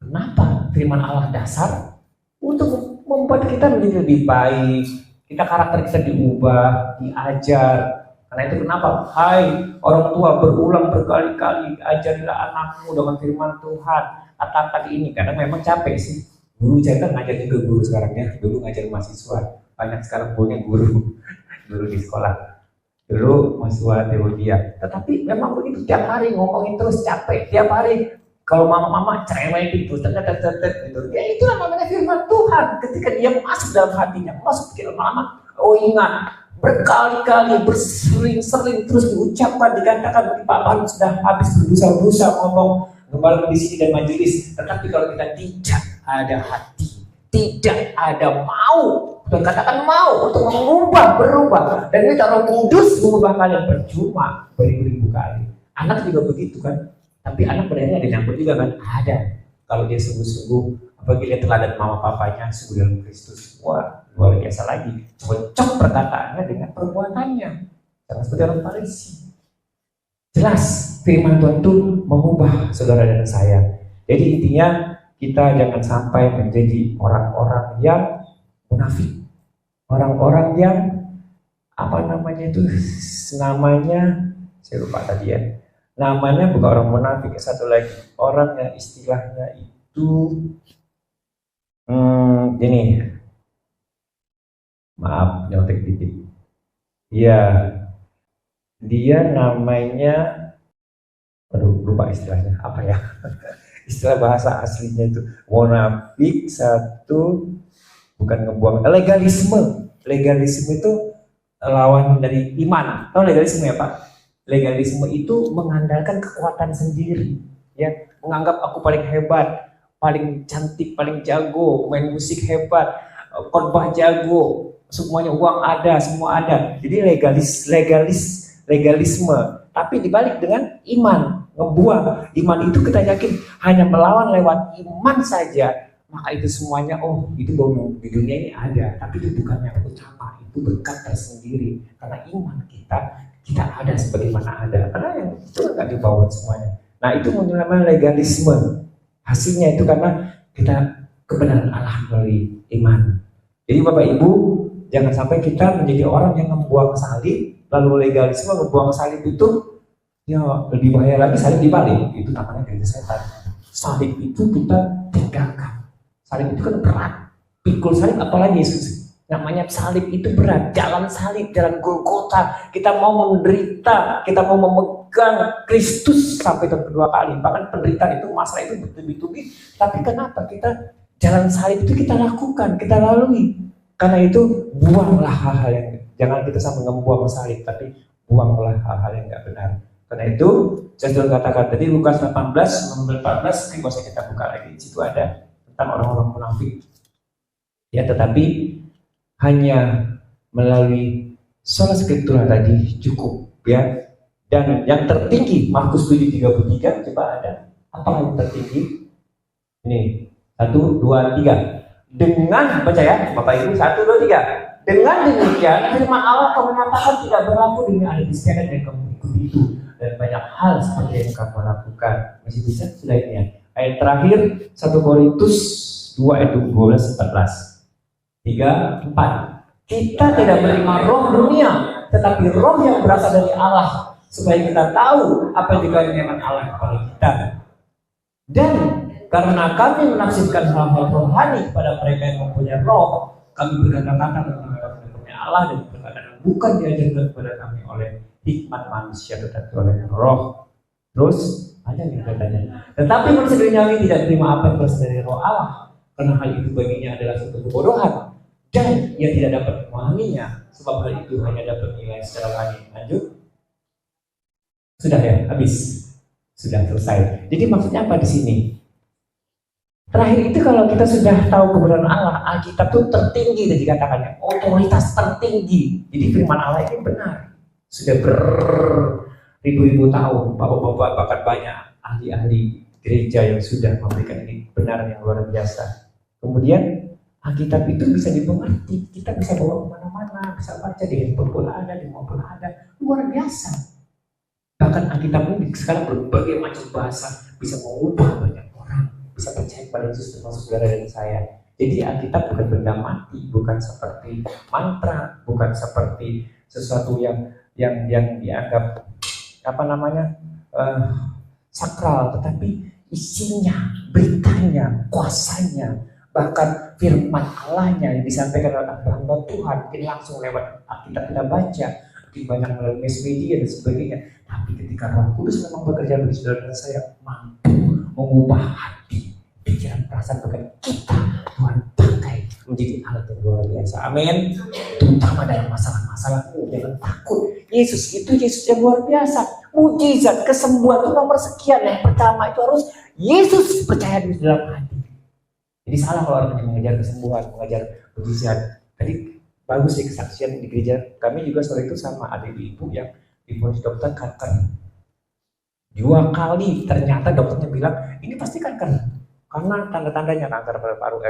[SPEAKER 5] kenapa firman Allah dasar untuk membuat kita menjadi lebih baik, kita karakter kita diubah, diajar. Karena itu kenapa? Hai orang tua, berulang berkali-kali ajarilah anakmu dengan firman Tuhan. Katakan ini, karena memang capek sih. Guru saya kan ngajar juga guru sekarang ya. Dulu ngajar mahasiswa, banyak sekarang punya guru di sekolah. Dulu mahasiswa teologi ya. Tetapi memang begitu, tiap hari ngomongin terus capek. Tiap hari kalau mama-mama cerewetin terus, gitu. Ya itulah namanya firman Tuhan. Ketika dia masuk dalam hatinya, masuk pikiran mama. Oh ingat, berkali-kali, bersering-sering terus diucapkan, dikatakan Pak Baru sudah habis berusaha ngomong gembala di sini dan majelis. Tetapi kalau kita tidak ada hati, tidak ada mau, Tuhan katakan mau untuk mengubah, berubah, dan minta Roh Kudus mengubah kalian percuma beribu-ribu kali. Anak juga begitu kan, tapi anak benar ada nyambut juga kan, ada. Kalau dia sungguh-sungguh, apalagi dia teladan mama papanya sungguh dalam Kristus, wah luar biasa lagi. Cocok perkataannya dengan perbuatannya, jangan seperti orang Farisi. Jelas firman Tuhan itu mengubah saudara dan saya. Jadi intinya kita jangan sampai menjadi orang-orang yang munafik, orang-orang yang apa namanya itu, namanya saya lupa tadi ya, namanya bukan orang munafik, satu lagi orang yang istilahnya itu ini, maaf nyontek dikit ya, dia namanya, aduh lupa istilahnya apa ya. Istilah bahasa aslinya itu munafik, satu bukan ngebuang, legalisme. Legalisme itu lawan dari iman. Tahu legalisme ya Pak? Legalisme itu mengandalkan kekuatan sendiri, ya, menganggap aku paling hebat, paling cantik, paling jago, main musik hebat, khotbah jago, semuanya uang ada, semua ada. Jadi legalisme. Tapi dibalik dengan iman, ngebuang. Iman itu kita yakin hanya melawan lewat iman saja, maka itu semuanya, oh itu bahwa di dunia ini ada, tapi itu bukan yang utama, itu berkat tersendiri. Karena iman kita ada sebagaimana ada, karena yang itu nggak dibawa semuanya. Nah itu namanya legalisme. Hasilnya itu karena kita kebenaran Allah melalui iman. Jadi Bapak Ibu, jangan sampai kita menjadi orang yang membuang salib, lalu legalisme membuang salib itu ya lebih bahaya lagi, salib dibalik, itu namanya gereja setan. Salib itu kita tegakkan. Salib itu kan berat. Pikul salib apalagi Yesus. Namanya salib itu berat. Jalan salib, jalan Golgota. Kita mau menderita, kita mau memegang Kristus sampai kedua kali. Bahkan penderitaan itu, masalah itu bertubi-tubi. Tapi kenapa kita jalan salib itu kita lakukan, kita lalui? Karena itu buanglah hal-hal yang, jangan kita sampai membuang salib, tapi buanglah hal-hal yang nggak benar. Karena itu saya sudah katakan tadi Lukas 18, nomor 14, ini bisa kita buka lagi. Di situ ada tentang orang-orang munafik. Ya, tetapi hanya melalui sola scriptura tadi cukup, ya. Dan yang tertinggi Markus 7:33, coba ada apa yang tertinggi? Ini 1, 2, 3. Dengan percaya Bapak Ibu 1, 2, 3. Dengan demikian firman Allah kamu menyatakan tidak berlaku dengan ada istiadat yang kamu ikuti itu, dan banyak hal seperti yang kamu lakukan. Masih bisa sudah ini ya. Ayat terakhir 1 Korintus 2 ayat 12, 14. 3, 4. Kita tidak menerima roh dunia, tetapi roh yang berasal dari Allah, supaya kita tahu apa yang dikaruniakan Allah kepada kita. Dan karena kami menafsirkan hal-hal rohani kepada mereka yang mempunyai roh, kami berkata-kata tentang Allah dan berkata bukan diajarkan kepada kami oleh hikmat manusia, tetapi oleh roh. Terus ada yang katanya, tetapi manusia duniawi tidak terima apa yang berasal dari roh Allah, karena hal itu baginya adalah suatu kebodohan, dan ia tidak dapat memahaminya, sebab hal itu hanya dapat nilai secara rohani. Lanjut. Sudah ya, habis. Sudah selesai. Jadi maksudnya apa di sini? Terakhir itu kalau kita sudah tahu kebenaran Allah, Alkitab itu tertinggi dan dikatakannya otoritas tertinggi. Jadi firman Allah ini benar. Sudah beribu-ribu tahun, bapak-bapak bahkan banyak ahli-ahli gereja yang sudah memberikan ini kebenaran yang luar biasa. Kemudian Alkitab itu bisa dimengerti, kita bisa bawa kemana-mana, bisa baca di handphone pun ada, di mobil ada, luar biasa. Bahkan Alkitab ini sekarang berbagai macam bahasa, bisa mengubah banyak orang, bisa percaya pada Yesus termasuk saudara dan saya. Jadi Alkitab bukan benda mati, bukan seperti mantra, bukan seperti sesuatu yang dianggap sakral, tetapi isinya, beritanya, kuasanya, bahkan firman Allahnya yang disampaikan oleh hamba Tuhan, mungkin langsung lewat Alkitab kita baca, mungkin banyak melalui mass media dan sebagainya. Tapi ketika Roh Kudus memang bekerja bagi saudara dan saya, mampu mengubah hati, pikiran, perasaan bahkan kita, Tuhan pakai menjadi alat yang luar biasa. Amin. Terutama dalam masalah-masalahmu, jangan takut. Yesus itu Yesus yang luar biasa. Mujizat, kesembuhan itu nomor sekian. Yang pertama itu harus Yesus percaya di dalam hati. Jadi salah kalau orang hanya mengejar kesembuhan, mengejar mujizat. Tadi bagus sih kesaksian di gereja. Kami juga sore itu sama ada ibu yang divonis dokter kanker. 2 kali ternyata dokternya bilang ini pasti kanker. Karena tanda-tandanya kanker paru-paru,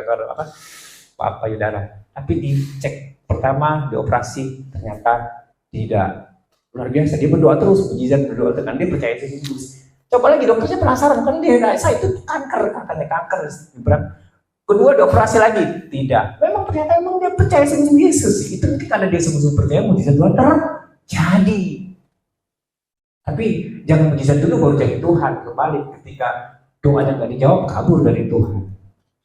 [SPEAKER 5] payudara. Tapi dicek pertama, dioperasi, ternyata tidak. Luar biasa, dia berdoa terus, mujizat berdoa terus, dia percaya Yesus. Coba lagi dokternya penasaran, kan dia saya itu kanker, katanya kanker. Kedua dioperasi lagi, tidak. Memang ternyata dia percaya sama Yesus. Itu mungkin karena dia sungguh-sungguh percaya mujizat Tuhan terjadi. Tapi jangan mujizat dulu baru cari Tuhan. Kembali ketika doanya nggak dijawab, kabur dari Tuhan.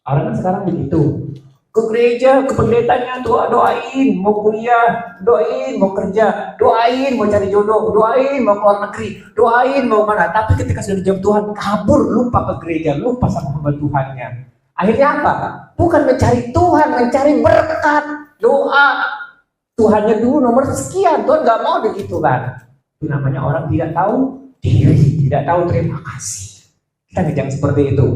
[SPEAKER 5] Orang kan sekarang begitu. Ke gereja, ke pendetanya, doain, mau kuliah, doain, mau kerja, doain, mau cari jodoh, doain, mau keluar negeri, doain, mau mana. Tapi ketika sudah dijawab Tuhan, kabur, lupa ke gereja, lupa sama hamba Tuhannya. Akhirnya apa? Bukan mencari Tuhan, mencari berkat, doa. Tuhannya dulu nomor sekian, Tuhan nggak mau begitu kan. Itu namanya orang tidak tahu diri, tidak tahu terima kasih. Kita jangan seperti itu.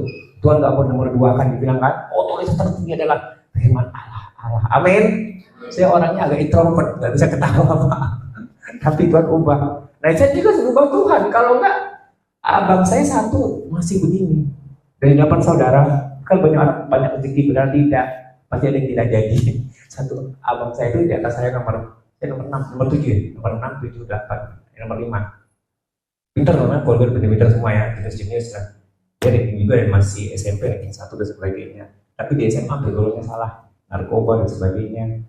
[SPEAKER 5] Tuhan nggak mau nomor 2 kan dibilang kan, otoritas tertinggi adalah firman Allah. Amin. Saya orangnya agak introvert, nggak bisa ketawa apa. Tapi Tuhan ubah. Nah saya juga sudah ubah Tuhan. Kalau enggak, abang saya satu masih begini. Dari 8 saudara, kan banyak rezeki benar tidak, pasti ada yang tidak jadi. Satu abang saya itu di atas saya nomor 6, nomor 7 ya, nomor 6, 7, 8. Nomor 5 pinter loh, keluarga pinter semua ya, jenius lah. Dia ranking juga dan masih SMP ranking 1 dan sebagainya. Tapi di SMA bergaulnya salah, narkoba dan sebagainya.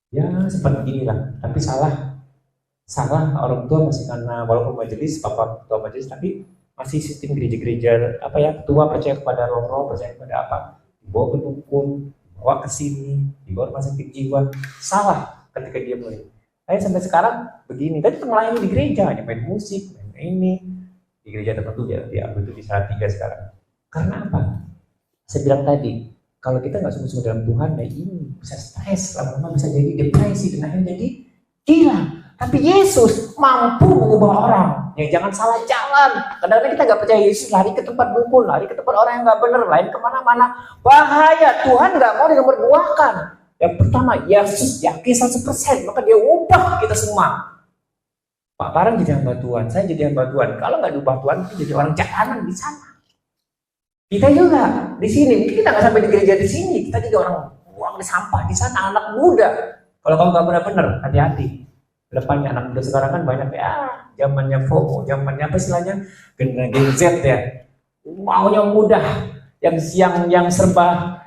[SPEAKER 5] Ya seperti inilah. Tapi salah orang tua masih karena walaupun majelis, papa ketua majelis, tapi masih sistem gereja-gereja apa ya, ketua percaya kepada roh-roh, percaya kepada apa, dibawa ke dukun, dibawa ke sini, dibawa rumah sakit jiwa. Salah ketika dia mulai. Saya sampai sekarang begini, tadi melayani di gereja, hanya main musik, main ini di gereja tertentu dia ambil itu di Salatiga sekarang. Karena apa? Saya bilang tadi, kalau kita nggak sungguh-sungguh dalam Tuhan, nah ini bisa stres, lama-lama bisa jadi depresi, dan akhirnya jadi gila. Tapi Yesus mampu mengubah orang. Ya jangan salah jalan. Kadang-kadang kita nggak percaya Yesus, lari ke tempat dukun, lari ke tempat orang yang nggak benar, lain kemana-mana. Bahaya, Tuhan nggak mau dinomor 2-kan. Yang pertama, Yesus yakin 100%, maka dia ubah kita semua. Pak Parang jadi hamba Tuhan, saya jadi hamba Tuhan. Kalau nggak diubah Tuhan, kita jadi orang jalanan di sana. Kita juga di sini, mungkin kita nggak sampai di gereja di sini, kita juga orang buang di sampah di sana, anak muda. Kalau kamu nggak benar-benar, hati-hati. Depannya anak muda sekarang kan banyak ya, zamannya FOMO, zamannya apa istilahnya, Gen Z ya. Maunya mudah, yang serba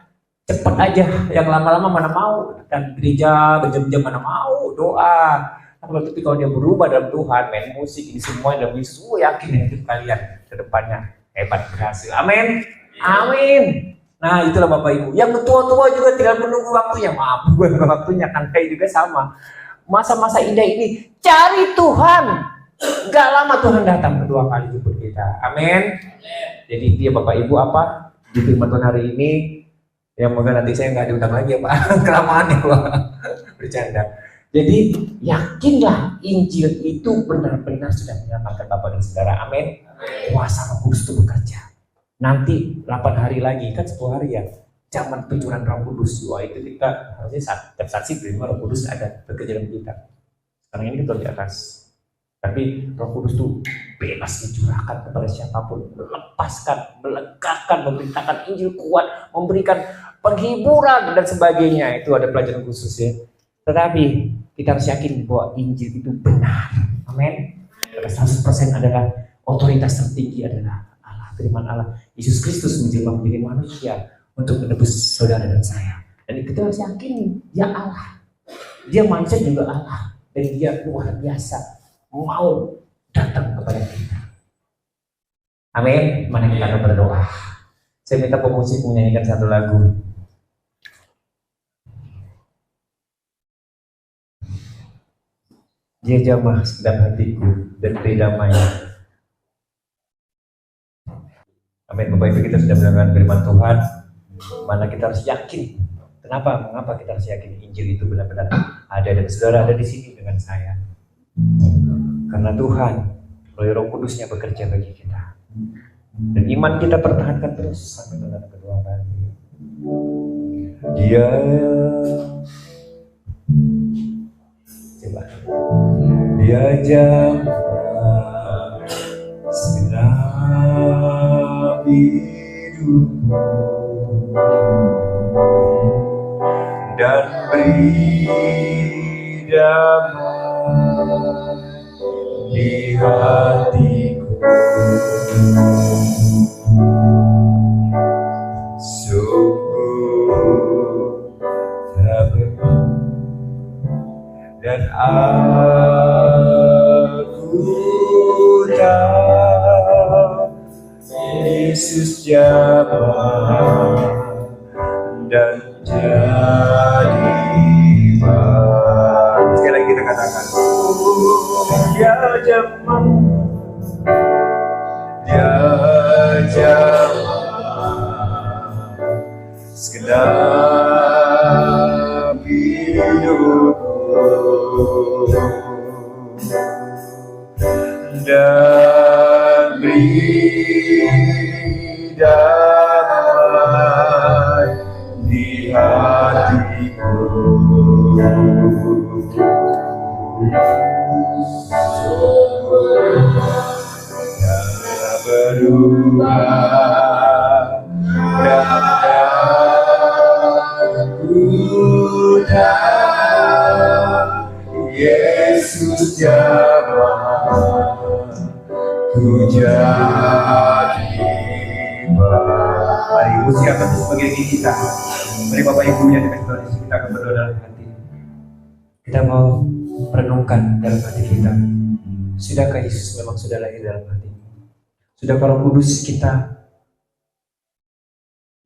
[SPEAKER 5] cepat aja, yang lama-lama mana mau, dan gereja berjam-jam mana mau, doa. Tapi kalau dia berubah dalam Tuhan, main musik, ini semua dalam Yesus, yakin dengan hidup kalian ke depannya hebat, berhasil. Amin. Amin. Nah itulah Bapak Ibu. Yang tua-tua juga tinggal menunggu waktunya. Maaf, gue waktunya kan kayak juga sama. Masa-masa indah ini, cari Tuhan. Gak lama Tuhan datang kedua kali jemput kita. Amin. Jadi dia Bapak Ibu apa di firman Tuhan hari ini. Yang moga nanti saya nggak diundang lagi ya Pak, kelamaan ya Pak, bercanda. Jadi yakinlah Injil itu benar-benar sudah menyelamatkan Bapak dan Saudara, amin. Kuasa Roh Kudus itu bekerja. Nanti 8 hari lagi, kan 10 hari ya, zaman pencurahan Roh Kudus. Wah itu kita harusnya setiap saksi terima Roh Kudus ada bekerja dalam kita. Sekarang ini kita di atas. Tapi Roh Kudus itu bebas dicurahkan kepada siapapun, melepaskan, melegakan, memberitakan Injil kuat, memberikan penghiburan dan sebagainya. Itu ada pelajaran khusus ya. Tetapi kita harus yakin bahwa Injil itu benar. Amin. 100% adalah otoritas tertinggi adalah Allah, firman Allah. Yesus Kristus menjelma menjadi manusia untuk menebus saudara dan saya. Dan kita harus yakin dia Allah. Dia manusia juga Allah. Dan dia luar biasa mau datang kepada kita. Amin. Mana kita akan berdoa. Saya minta pemusik menyanyikan satu lagu. Dia jamah sedang hatiku dan beri damai. Amin. Bapak Ibu, kita sudah mendengarkan firman Tuhan. Mana kita harus yakin. Kenapa? Mengapa kita harus yakin Injil itu benar-benar ada dan saudara ada di sini dengan saya. Karena Tuhan melalui Roh Kudusnya bekerja bagi kita. Dan iman kita pertahankan terus sampai tanda kedua kali.
[SPEAKER 4] Dia coba dia jamah segenap hidupmu dan beri damai di hatiku. Sungguh tak pernah dan aku tahu Yesus jamah dan jadi baik. Sekali lagi kita katakan, dia jamah, dia jamah segenap hidupku dan beri damai di hatiku. Tak berubah dan aku tahu Yesus jamah ku jadi baik. Mari musik akan sebagai kita. Mari Bapak Ibu yang dikasih Tuhan Yesus, kita akan berdoa dalam hati. Kita mau merenungkan dalam hati kita. Sudahkah Yesus memang sudah lahir dalam hati? Sudahkah Roh Kudus kita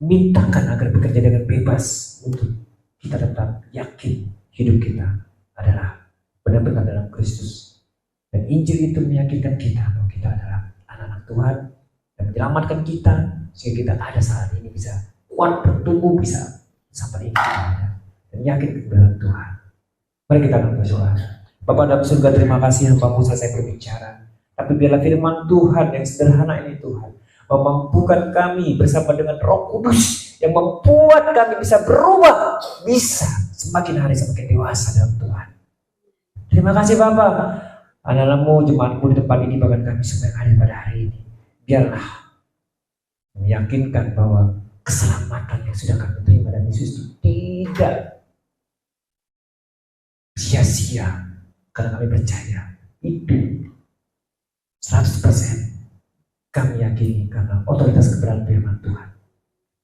[SPEAKER 4] mintakan agar bekerja dengan bebas untuk kita tetap yakin hidup kita adalah benar-benar dalam Kristus. Dan Injil itu meyakinkan kita bahwa kita adalah anak-anak Tuhan dan menyelamatkan kita sehingga kita ada saat ini bisa kuat bertumbuh, bisa sampai ini dan yakin kebenaran Tuhan. Mari kita berdoa. Bapa dalam surga, terima kasih hamba-Mu selesai berbicara. Tapi biarlah firman Tuhan yang sederhana ini Tuhan memampukan kami bersama dengan Roh Kudus yang membuat kami bisa berubah, bisa semakin hari semakin dewasa dalam Tuhan. Terima kasih Bapa. Anak-anak-Mu, jemaat-Mu di tempat ini, bahkan kami semua yang ada pada hari ini, biarlah meyakinkan bahwa keselamatan yang sudah kami terima dari Yesus itu tidak sia-sia karena kami percaya itu 100% kami yakini karena otoritas kebenaran firman Tuhan.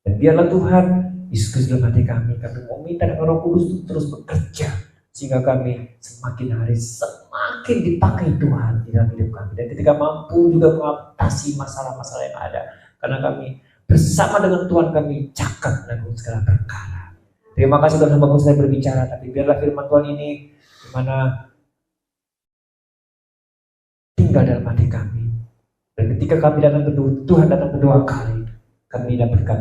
[SPEAKER 4] Dan biarlah Tuhan Yesus Kristus dalam hati kami mau minta dengan Roh Kudus untuk terus bekerja sehingga kami semakin hari semakin dipakai Tuhan di dalam hidup kami, dan ketika mampu juga mengatasi masalah-masalah yang ada karena kami bersama dengan Tuhan kami cakap menanggung segala perkara. Terima kasih Tuhan, hamba-Mu saya berbicara, tapi biarlah firman Tuhan ini di mana tinggal dalam hati kami, dan ketika kami datang ke Tuhan datang kedua kali, kami dapatkan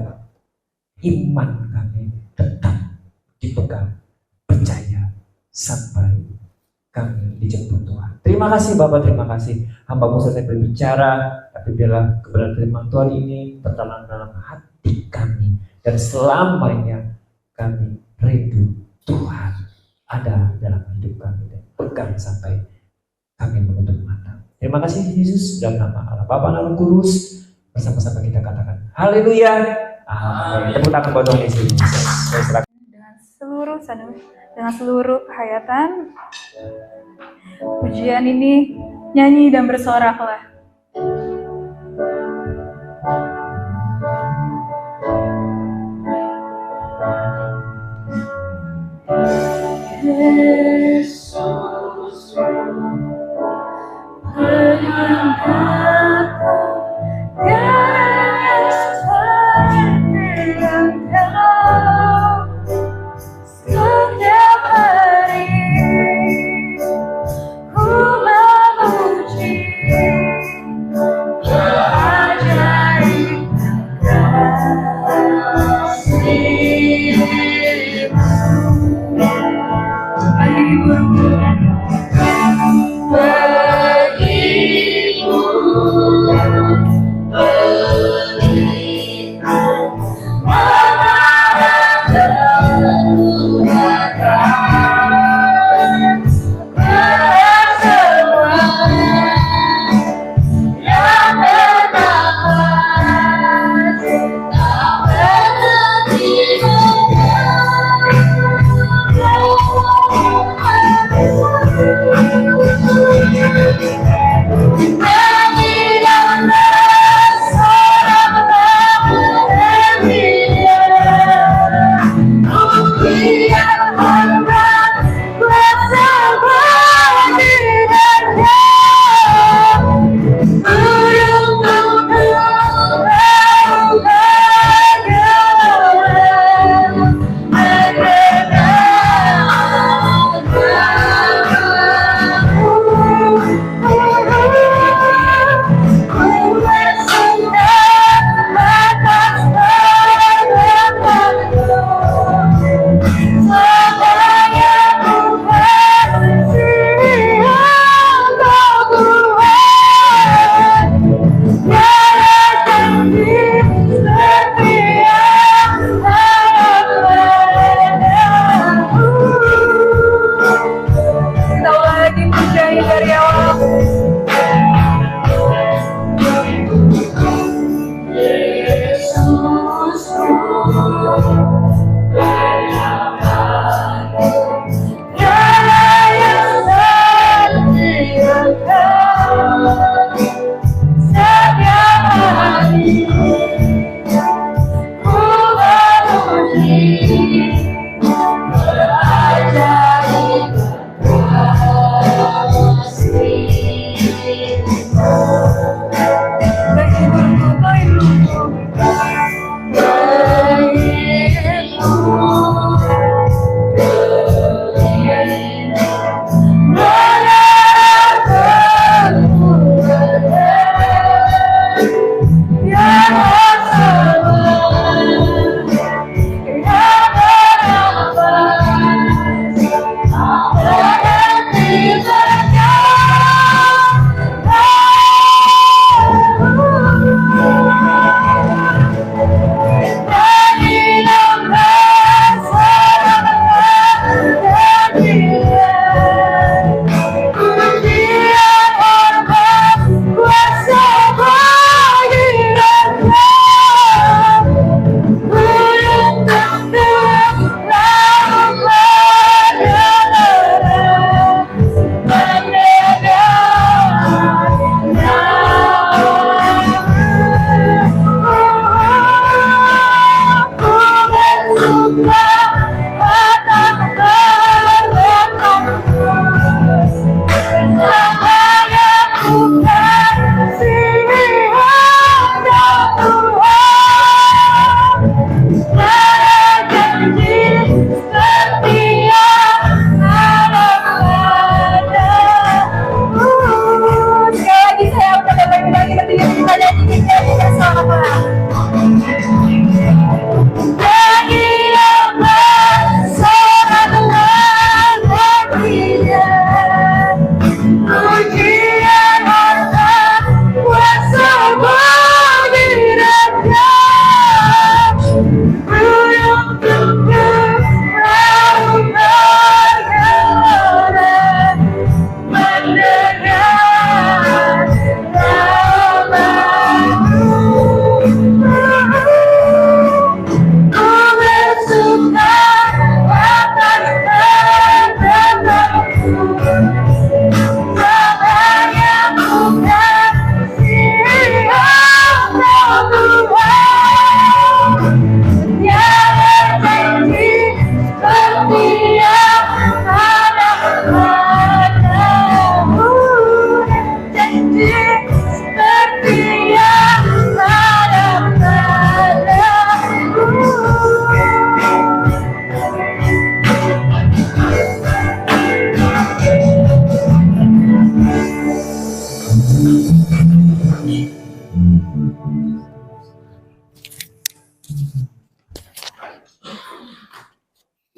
[SPEAKER 4] iman kami tetap dipegang, percaya sampai kami dijemput Tuhan. Terima kasih Bapak, terima kasih hamba-Mu selesai berbicara, tapi biarlah kebenaran firman Tuhan ini tertanam dalam hati kami dan selamanya kami rindu Tuhan ada dalam hidup kami dan pegang sampai kami menutup mata. Terima kasih Yesus, dalam nama Allah Bapa dan Roh Kudus, bersama-sama kita katakan haleluya. Amin. Tepuk tangan buat Tuhan Yesus.
[SPEAKER 2] Dengan seluruh kehayatan, pujian ini nyanyi dan bersoraklah.
[SPEAKER 3] Yesus setiap hari ku memuji.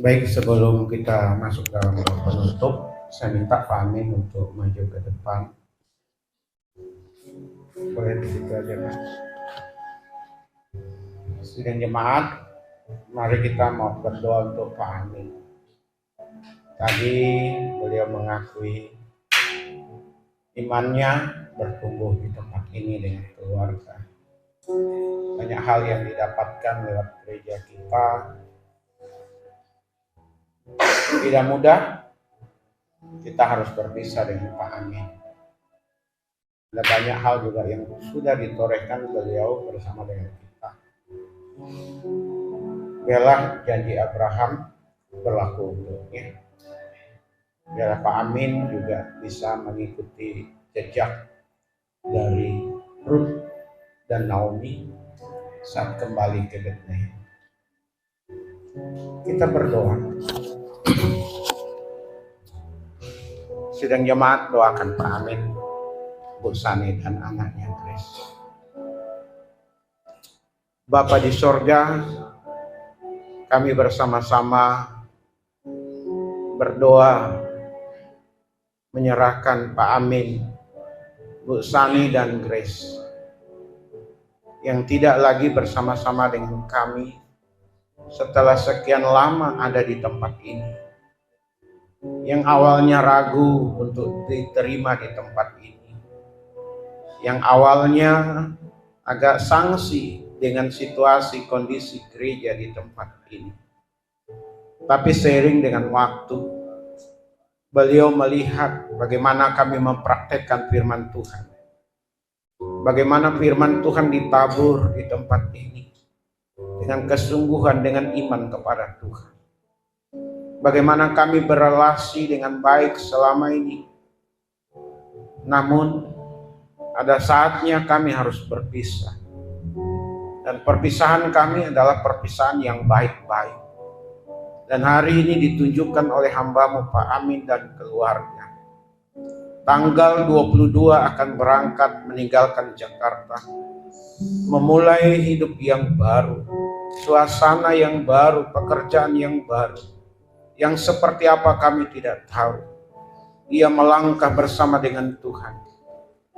[SPEAKER 1] Baik, sebelum kita masuk dalam doa penutup, saya minta Pak Amin untuk maju ke depan. Boleh di situ aja, Pak. Sidang jemaat, mari kita mau berdoa untuk Pak Amin. Tadi beliau mengakui imannya bertumbuh di tempat ini dengan keluarga. Banyak hal yang didapatkan lewat gereja kita. Tidak mudah, kita harus berpisah dengan Pak Amin. Ada banyak hal juga yang sudah ditorehkan beliau bersama dengan kita. Biarlah janji Abraham berlaku untuknya. Biarlah Pak Amin juga bisa mengikuti jejak dari Ruth dan Naomi saat kembali ke Bethlehem. Kita berdoa. Sidang jemaat, doakan Pak Amin, Bu Sani dan anaknya Grace. Bapa di sorga, kami bersama-sama berdoa menyerahkan Pak Amin, Bu Sani dan Grace yang tidak lagi bersama-sama dengan kami setelah sekian lama ada di tempat ini, yang awalnya ragu untuk diterima di tempat ini, yang awalnya agak sangsi dengan situasi kondisi gereja di tempat ini, tapi seiring dengan waktu beliau melihat bagaimana kami mempraktekkan firman Tuhan. Bagaimana firman Tuhan ditabur di tempat ini dengan kesungguhan, dengan iman kepada Tuhan. Bagaimana kami berelasi dengan baik selama ini. Namun ada saatnya kami harus berpisah. Dan perpisahan kami adalah perpisahan yang baik-baik. Dan hari ini ditunjukkan oleh hamba-Mu Pak Amin dan keluarga. Tanggal 22 akan berangkat meninggalkan Jakarta. Memulai hidup yang baru. Suasana yang baru, pekerjaan yang baru. Yang seperti apa kami tidak tahu. Ia melangkah bersama dengan Tuhan.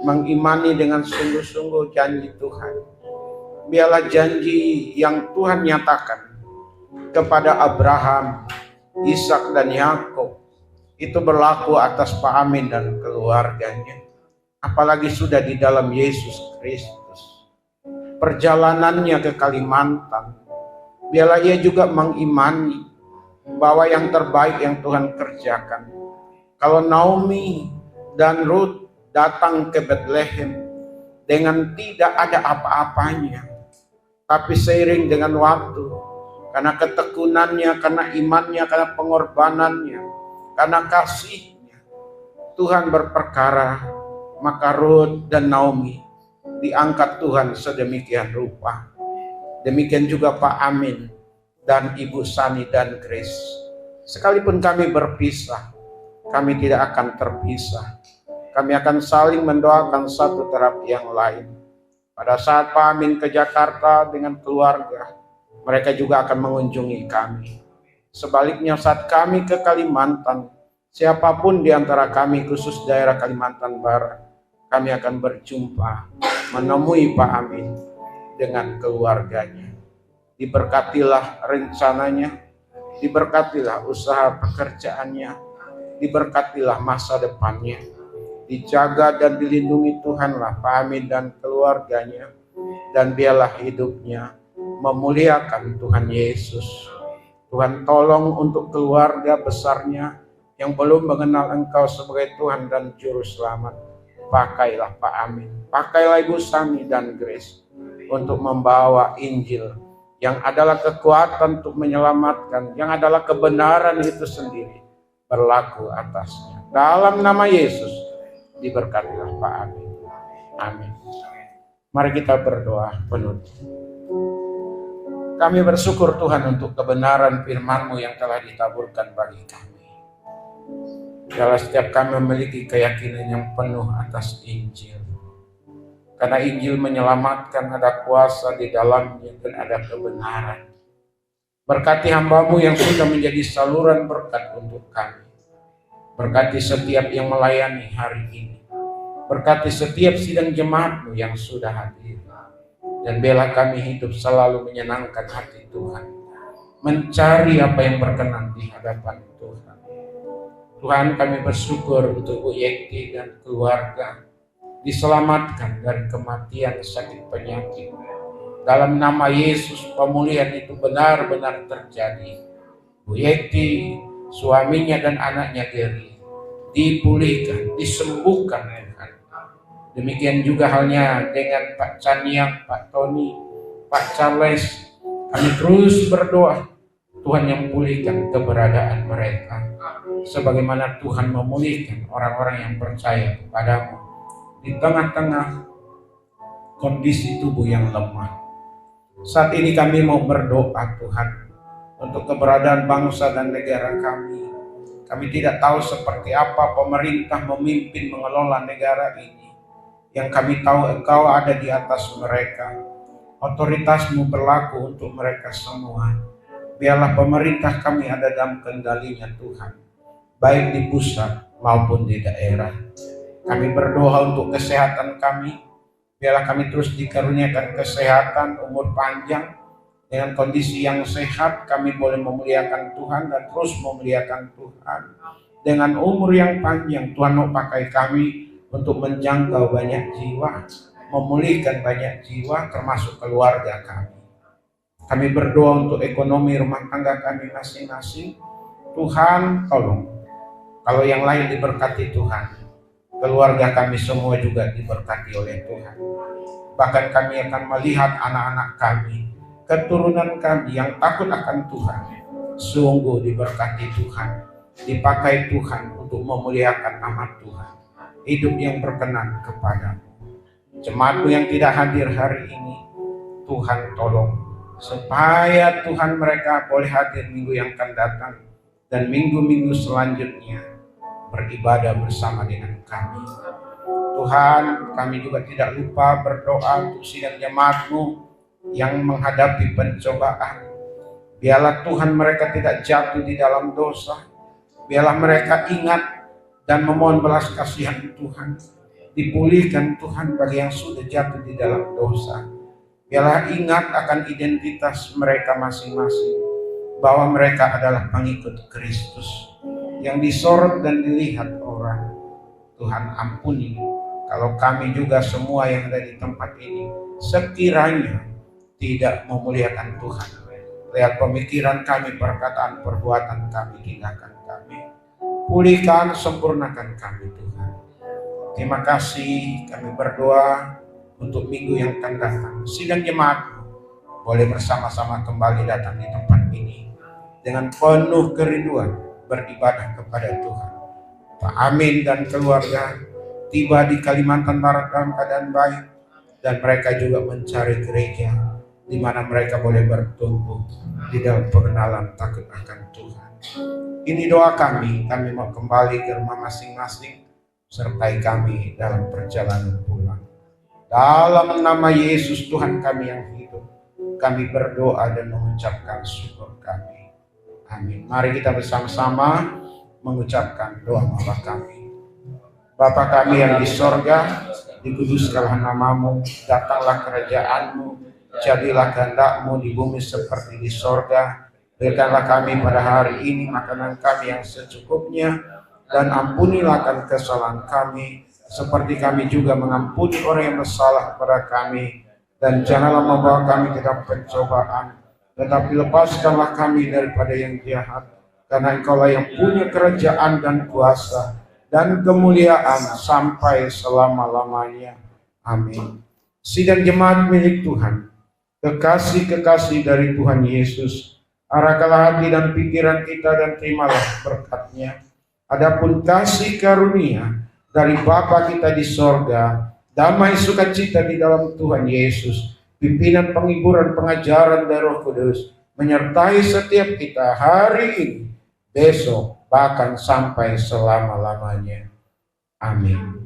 [SPEAKER 1] Mengimani dengan sungguh-sungguh janji Tuhan. Biarlah janji yang Tuhan nyatakan kepada Abraham, Ishak dan Yakub itu berlaku atas Pak Amin dan keluarganya. Apalagi sudah di dalam Yesus Kristus. Perjalanannya ke Kalimantan, biarlah ia juga mengimani bahwa yang terbaik yang Tuhan kerjakan. Kalau Naomi dan Ruth datang ke Bethlehem dengan tidak ada apa-apanya, tapi seiring dengan waktu, karena ketekunannya, karena imannya, karena pengorbanannya, karena kasihnya, Tuhan berperkara, maka Ruth dan Naomi diangkat Tuhan sedemikian rupa. Demikian juga Pak Amin dan Ibu Sani dan Grace. Sekalipun kami berpisah, kami tidak akan terpisah. Kami akan saling mendoakan satu terhadap yang lain. Pada saat Pak Amin ke Jakarta dengan keluarga, mereka juga akan mengunjungi kami. Sebaliknya saat kami ke Kalimantan, siapapun di antara kami, khusus daerah Kalimantan Barat, kami akan berjumpa, menemui Pak Amin dengan keluarganya. Diberkatilah rencananya, diberkatilah usaha pekerjaannya, diberkatilah masa depannya. Dijaga dan dilindungi Tuhanlah Pak Amin dan keluarganya, dan biarlah hidupnya memuliakan Tuhan Yesus. Tuhan tolong untuk keluarga besarnya yang belum mengenal Engkau sebagai Tuhan dan Juru Selamat. Pakailah Pak Amin, pakailah Ibu Sani dan Grace untuk membawa Injil yang adalah kekuatan untuk menyelamatkan, yang adalah kebenaran itu sendiri berlaku atasnya. Dalam nama Yesus diberkatilah Pak Amin. Amin. Mari kita berdoa penutup. Kami bersyukur Tuhan untuk kebenaran firman-Mu yang telah ditaburkan bagi kami. Biarlah setiap kami memiliki keyakinan yang penuh atas Injil. Karena Injil menyelamatkan, ada kuasa di dalamnya dan ada kebenaran. Berkati hamba-Mu yang sudah menjadi saluran berkat untuk kami. Berkati setiap yang melayani hari ini. Berkati setiap sidang jemaat-Mu yang sudah hadir. Dan biarlah kami hidup selalu menyenangkan hati Tuhan. Mencari apa yang berkenan di hadapan Tuhan. Tuhan, kami bersyukur untuk Bu Yekti dan keluarga diselamatkan dari kematian sakit penyakit. Dalam nama Yesus, pemulihan itu benar-benar terjadi. Bu Yekti, suaminya dan anaknya Geri dipulihkan, disembuhkan Tuhan. Demikian juga halnya dengan Pak Caniang, Pak Tony, Pak Charles. Kami terus berdoa Tuhan yang pulihkan keberadaan mereka. Sebagaimana Tuhan memulihkan orang-orang yang percaya kepadamu di tengah-tengah kondisi tubuh yang lemah. Saat ini kami mau berdoa Tuhan untuk keberadaan bangsa dan negara kami. Kami tidak tahu seperti apa pemerintah memimpin mengelola negara ini. Yang kami tahu Engkau ada di atas mereka. Otoritas-Mu berlaku untuk mereka semua. Biarlah pemerintah kami ada dalam kendalinya Tuhan. Baik di pusat maupun di daerah. Kami berdoa untuk kesehatan kami. Biarlah kami terus dikaruniakan kesehatan, umur panjang. Dengan kondisi yang sehat kami boleh memuliakan Tuhan dan terus memuliakan Tuhan. Dengan umur yang panjang Tuhan mau pakai kami untuk menjangkau banyak jiwa, memulihkan banyak jiwa termasuk keluarga kami. Kami berdoa untuk ekonomi rumah tangga kami masing-masing. Tuhan tolong, kalau yang lain diberkati Tuhan, keluarga kami semua juga diberkati oleh Tuhan. Bahkan kami akan melihat anak-anak kami, keturunan kami yang takut akan Tuhan, sungguh diberkati Tuhan, dipakai Tuhan untuk memuliakan nama Tuhan, hidup yang berkenan kepadamu. Jemaatmu yang tidak hadir hari ini, Tuhan tolong supaya Tuhan mereka boleh hadir minggu yang akan datang dan minggu-minggu selanjutnya beribadah bersama dengan kami. Tuhan, kami juga tidak lupa berdoa untuk sidang jemaatmu yang menghadapi pencobaan. Biarlah Tuhan mereka tidak jatuh di dalam dosa. Biarlah mereka ingat dan memohon belas kasihan Tuhan. Dipulihkan Tuhan bagi yang sudah jatuh di dalam dosa. Biarlah ingat akan identitas mereka masing-masing, bahwa mereka adalah pengikut Kristus yang disorot dan dilihat orang. Tuhan ampuni kalau kami juga semua yang ada di tempat ini sekiranya tidak memuliakan Tuhan. Lihat pemikiran kami, perkataan, perbuatan kami, tindakan kami. Pulihkan, sempurnakan kami Tuhan. Terima kasih, kami berdoa untuk minggu yang akan datang. Sidang jemaatmu boleh bersama-sama kembali datang di tempat ini dengan penuh kerinduan beribadah kepada Tuhan. Pak Amin dan keluarga tiba di Kalimantan Barat dalam keadaan baik, dan mereka juga mencari gereja di mana mereka boleh bertumbuh di dalam pengenalan takut akan Tuhan. Ini doa kami mau kembali ke rumah masing-masing, sertai kami dalam perjalanan pulang. Dalam nama Yesus Tuhan kami yang hidup, kami berdoa dan mengucapkan syukur kami. Amin. Mari kita bersama-sama mengucapkan doa Bapa kami. Bapa kami yang di sorga, dikuduskanlah namamu, datanglah kerajaanmu, jadilah kehendak-mu di bumi seperti di sorga. Berikanlah kami pada hari ini makanan kami yang secukupnya, dan ampunilah akan kesalahan kami, seperti kami juga mengampuni orang yang bersalah kepada kami. Dan janganlah membawa kami ke dalam pencobaan, tetapi lepaskanlah kami daripada yang jahat. Karena Engkaulah yang punya kerajaan dan kuasa dan kemuliaan sampai selama-lamanya. Amin. Sidang jemaat milik Tuhan, kekasih-kekasih dari Tuhan Yesus, arahkanlah hati dan pikiran kita dan terimalah berkat-Nya. Adapun kasih karunia dari Bapa kita di sorga, damai sukacita di dalam Tuhan Yesus, pimpinan penghiburan pengajaran dari Roh Kudus menyertai setiap kita hari ini, besok, bahkan sampai selama-lamanya. Amin.